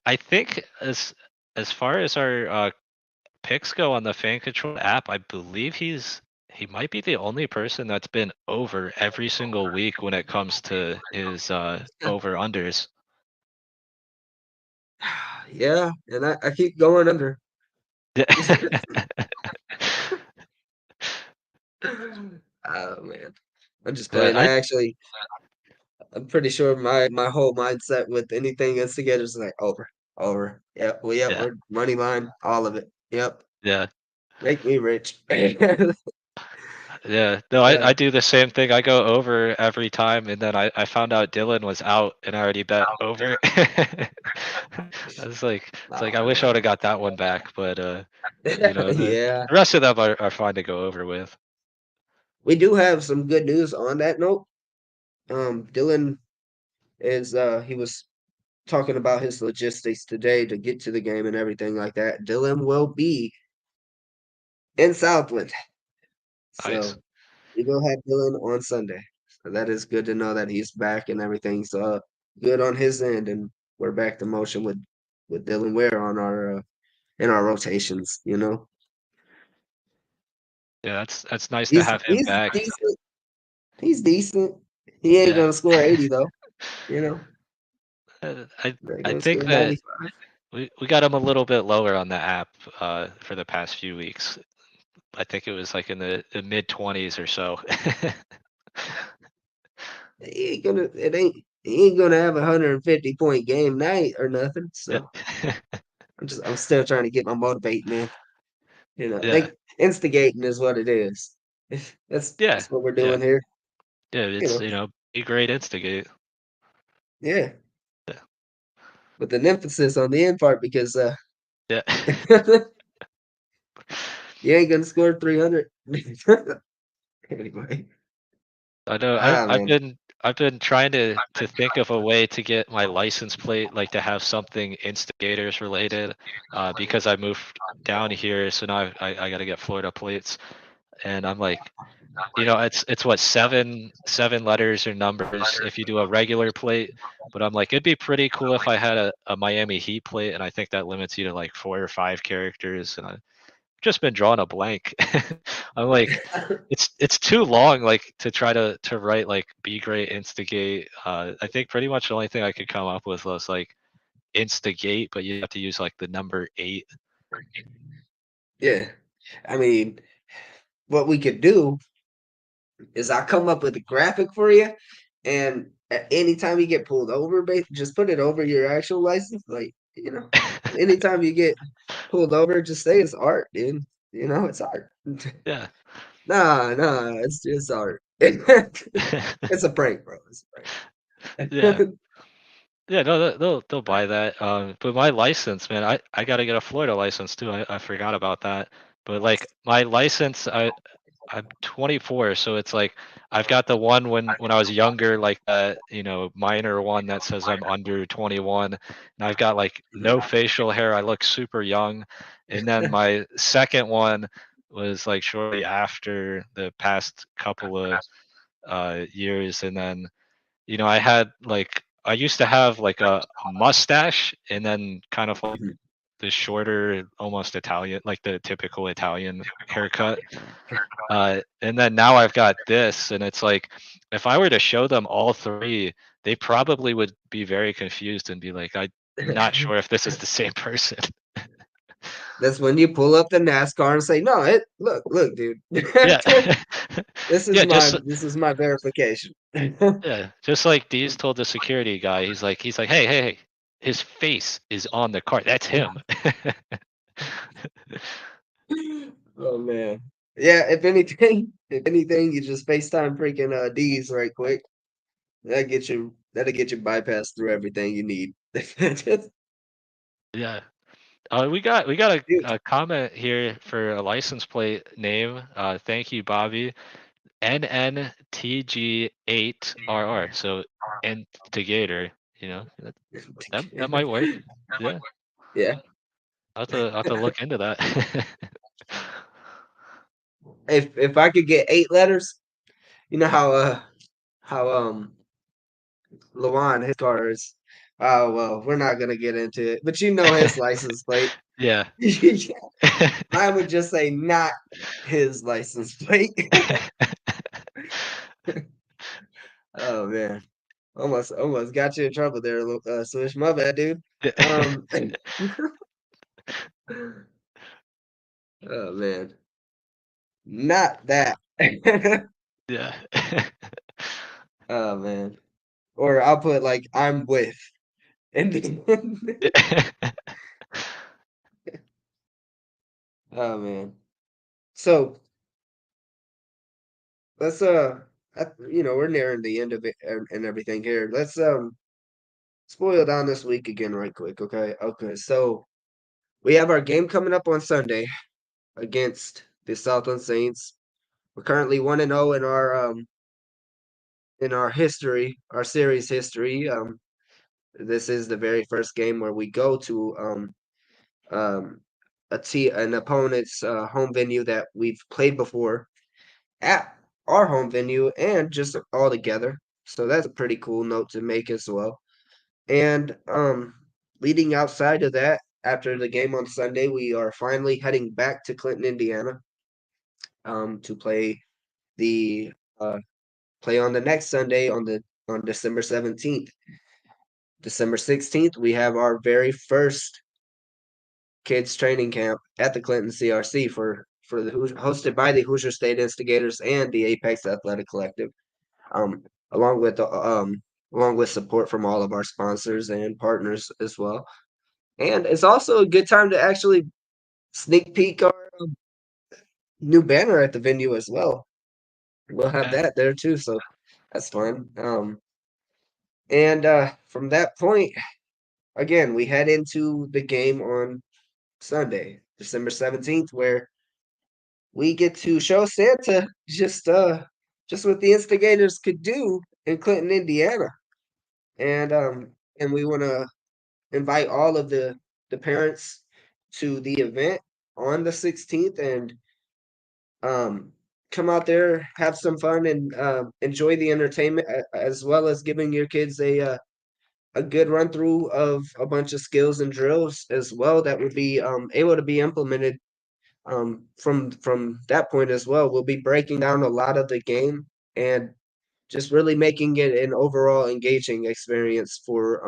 I think as far as our picks go on the fan control app, I believe he might be the only person that's been over every single week when it comes to his over unders. yeah, and I keep going under. Yeah. Oh man. I'm just Yeah, playing. I'm pretty sure my whole mindset with anything instigators is like over. Yep, yeah, we're money line, all of it. Yep. yeah, Make me rich. yeah. No, I Yeah. do the same thing. I go over every time, and then I found out Dylan was out, and I already bet over. I was like, it's like I Oh wish I would man. have got that one back, but Yeah. the rest of them are fine to go over with. We do have some good news on that note. Dylan is he was talking about his logistics today to get to the game and everything like that. Dylan will be in Southland. Nice. So we will have Dylan on Sunday. So that is good to know that he's back and everything's good on his end, and we're back to motion with Dylan Ware on our in our rotations. Yeah, that's nice to He's have him he's back. decent. He's decent. He ain't Yeah. gonna score 80 though. You know, he ain't I gonna think score that 95. we got him a little bit lower on the app for the past few weeks. I think it was like in the mid 20s or so. He ain't gonna have a 150-point game night or nothing. Yeah. So I'm still trying to get my motivate, man. Yeah. Like instigating is what it is. Yeah. That's what we're Yeah. doing here. Yeah. You It's know, be great instigate. yeah. Yeah. With an emphasis on the end part because Yeah. you ain't gonna score 300. Anyway. I know Ah man. I've been trying to think of a way to get my license plate like to have something instigators related because I moved down here, so now I got to get Florida plates. and I'm like, it's what, seven letters or numbers if you do a regular plate. But I'm like, it'd be pretty cool if I had a Miami Heat plate, and I think that limits you to like 4 or 5 characters, and I've just been drawing a blank. I'm like, it's too long, like to try to write like be great, instigate. I think pretty much the only thing I could come up with was like instigate, but you have to use like the number 8. Yeah. I mean, what we could do is I come up with a graphic for you, and at any time you get pulled over, just put it over your actual license. Like, anytime you get pulled over, just say it's art, dude. It's art. Yeah. Nah, it's just art. It's a prank, bro. It's a Yeah. prank. Yeah, no, they'll buy that. But my license, man, I gotta get a Florida license too. I forgot about that. But like my license, I'm 24, so it's like I've got the one when I was younger, like that, minor one that says I'm under 21, and I've got like no facial hair. I look super young. And then my second one was like shortly after the past couple of years, and then I used to have like a mustache, and then kind of like the shorter, almost Italian, like the typical Italian haircut. And then now I've got this, and it's like if I were to show them all three, they probably would be very confused and be like, I'm not sure if this is the same person. That's when you pull up the NASCAR and say, "No, look, dude. Yeah. This is Yeah, my just this is my verification." yeah, just like Deez told the security guy, he's like, hey, his face is on the card. That's him. Oh man. Yeah, if anything, you just FaceTime freaking D's right quick. That'll get you bypassed through everything you need. Yeah. We got Dude, a comment here for a license plate name. Thank you, Bobby. NNTG8RR. So instigator. That might work. Yeah. yeah. I'll have to look into that. If I could get 8 letters, you know how Lawan, his car is. Oh well, we're not gonna get into it, but his license plate. Yeah. I would just say not his license plate. Oh man, almost got you in trouble there, Swish. My bad, dude. Um, oh man, not that. Yeah. Oh man, or I'll put like I'm with, and oh man. So let's we're nearing the end of it and everything here. Let's spoil down this week again right quick, okay? Okay, so we have our game coming up on Sunday against the Southland Saints. We're currently 1-0 in our history, our series history. This is the very first game where we go to um an opponent's home venue that we've played before at our home venue and just all together. So that's a pretty cool note to make as well. And leading outside of that, after the game on Sunday, we are finally heading back to Clinton, Indiana, to the uh, play on the next Sunday on December 17th. December 16th, we have our very first kids training camp at the Clinton CRC hosted by the Hoosier State Instigators and the Apex Athletic Collective, um, along with along with support from all of our sponsors and partners as well. And it's also a good time to actually sneak peek our new banner at the venue as well. We'll have Yeah. that there too, so that's fun. And from that point, again, we head into the game on Sunday, December 17th, where we get to show Santa just what the instigators could do in Clinton, Indiana. And we want to invite all of the parents to the event on the 16th, and come out there, have some fun, and enjoy the entertainment, as well as giving your kids a good run through of a bunch of skills and drills as well that will be able to be implemented from that point as well. We'll be breaking down a lot of the game and just really making it an overall engaging experience for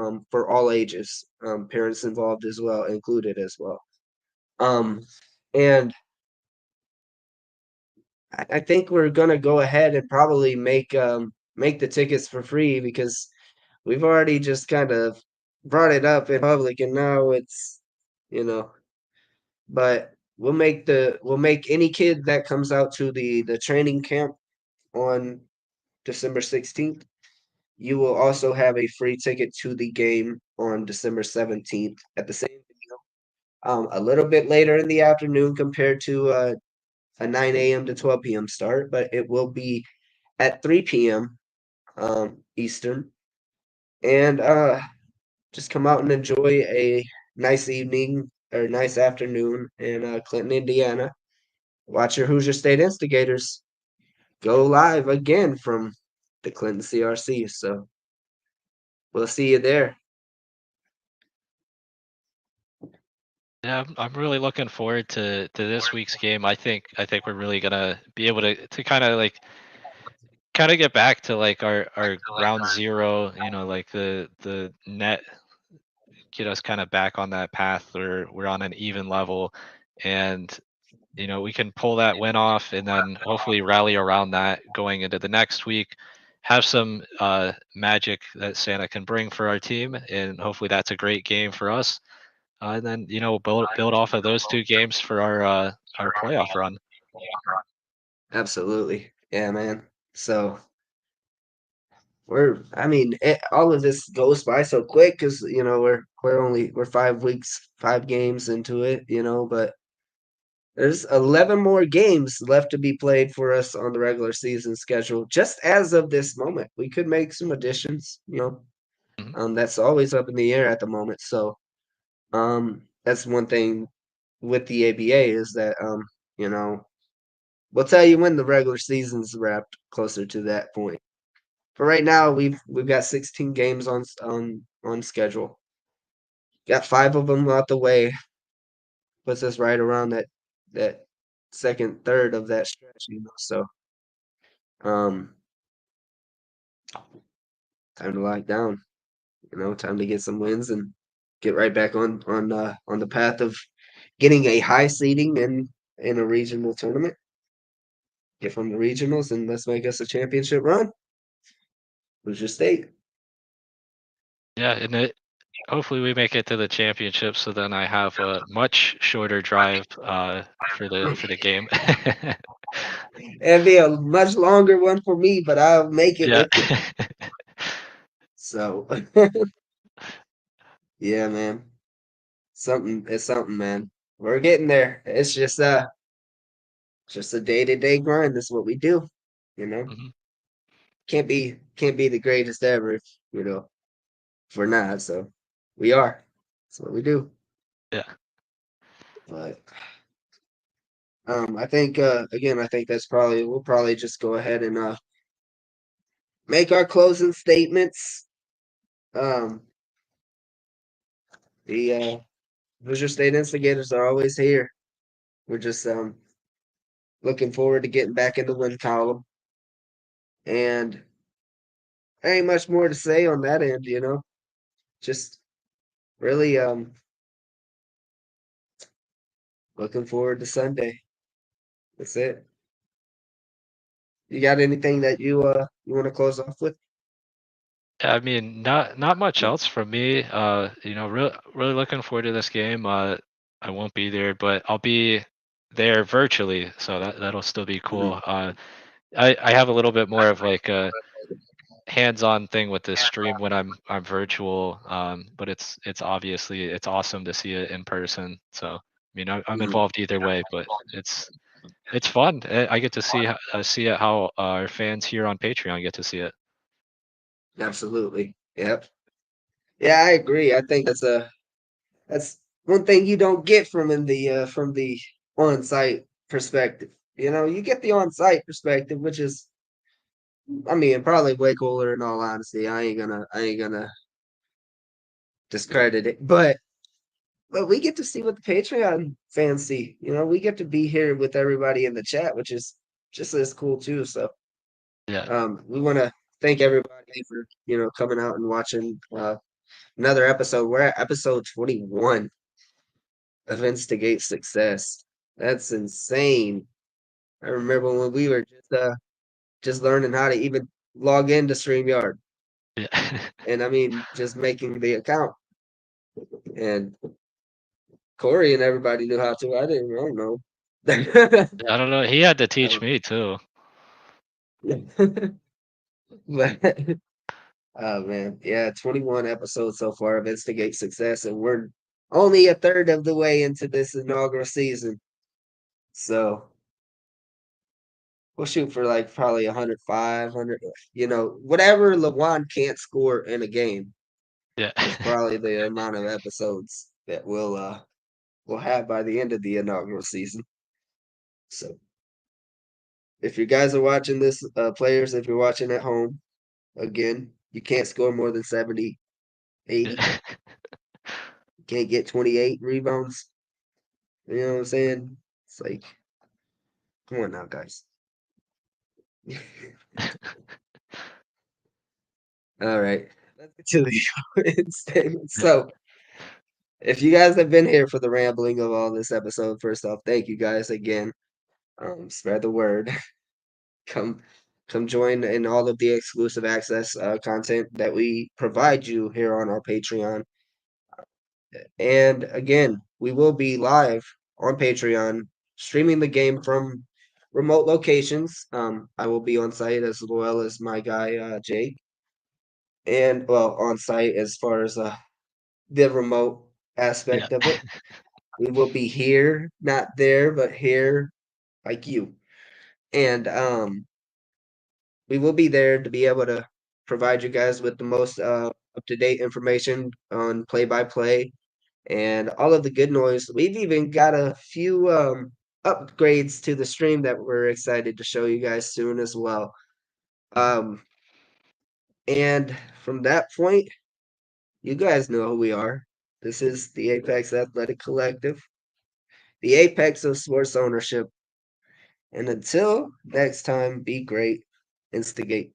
all ages, parents involved as well, included as well. And I think we're gonna go ahead and probably make the tickets for free because we've already just kind of brought it up in public and now it's you know but we'll make any kid that comes out to the training camp on December 16th. You will also have a free ticket to the game on December 17th at the same video. A little bit later in the afternoon compared to a 9 a.m. to 12 p.m. start, but it will be at 3 p.m. Eastern. And just come out and enjoy a nice evening or nice afternoon in Clinton, Indiana. Watch your Hoosier State Instigators go live again from the Clinton CRC. So we'll see you there. Yeah, I'm really looking forward to this week's game. I think we're really gonna be able to kind of get back to like our ground zero, like the net, get us kind of back on that path where we're on an even level, and we can pull that win off and then hopefully rally around that going into the next week, have some magic that Santa can bring for our team, and hopefully that's a great game for us. And then build off of those two games for our playoff run. Absolutely. Yeah, man. So I mean, all of this goes by so quick because we're 5 weeks, 5 games into it, but there's 11 more games left to be played for us on the regular season schedule. Just as of this moment, we could make some additions. Mhm. That's always up in the air at the moment. So, that's one thing with the ABA is that you know, we'll tell you when the regular season's wrapped closer to that point. For right now, we've got 16 games on schedule. Got 5 of them out the way. Puts us right around that second third of that stretch. So um, time to lock down. Time to get some wins and get right back on the path of getting a high seeding in a regional tournament. Get from the regionals and let's make us a championship run. Hoosier State. Yeah, and hopefully we make it to the championship, so then I have a much shorter drive for the game. It'd be a much longer one for me, but I'll make it Yeah. with you. So yeah, man. It's something, man. We're getting there. It's just a day-to-day grind. That's what we do. You know? Mhm. Can't be the greatest ever if we're not. So we are. That's what we do. Yeah. But I think again, I think we'll probably just go ahead and make our closing statements. Um the Hoosier State Instigators are always here. We're just looking forward to getting back in the win column. And there ain't much more to say on that end. Just really looking forward to Sunday. That's it. You got anything that you want to close off with? I mean, not much else from me. Really looking forward to this game. I won't be there, but I'll be there virtually, so that'll still be Mhm. cool. I have a little bit more of like a hands-on thing with this stream when I'm virtual. But it's awesome to see it in person. So I mean, I'm Mhm. involved either way, but it's fun. I get to see it how our fans here on Patreon get to see it. Absolutely. Yep. Yeah, I agree. I think that's one thing you don't get from the on-site perspective. You get the on-site perspective, which is, I mean, probably way cooler in all honesty. I ain't gonna discredit it, but we get to see what the Patreon fans see. We get to be here with everybody in the chat, which is just as cool too. So, Yeah. we want to thank everybody for coming out and watching another episode. We're at episode 21 of Instigate Success. That's insane. I remember when we were just learning how to even log into StreamYard, Yeah. and I mean just making the account. And Corey and everybody knew how to. I don't know. I don't know. He had to teach me too. But oh man, yeah, 21 episodes so far of Instigate Success, and we're only a third of the way into this inaugural season. So we'll shoot for like probably 105, 100, whatever LeBron can't score in a game Yeah. is probably the amount of episodes that we'll have by the end of the inaugural season. So if you guys are watching this, players, if you're watching at home, again, you can't score more than 70, 80. Yeah. You can't get 28 rebounds. You know what I'm saying? It's like, come on now, guys. All right. Let's get to the statement. So, if you guys have been here for the rambling of all this episode, first off, thank you guys again. Spread the word. Come come join in all of the exclusive access content that we provide you here on our Patreon. And again, we will be live on Patreon streaming the game from remote locations. I will be on site as well as my guy Jake, and well, on site as far as the remote Yeah. aspect of it. We will be here, not there, but here, like you. And we will be there to be able to provide you guys with the most up to date information on play by play and all of the good noise. We've even got a few upgrades to the stream that we're excited to show you guys soon as well. And from that point, you guys know who we are. This is the Apex Athletic Collective, the apex of sports ownership. And until next time, be great, instigate.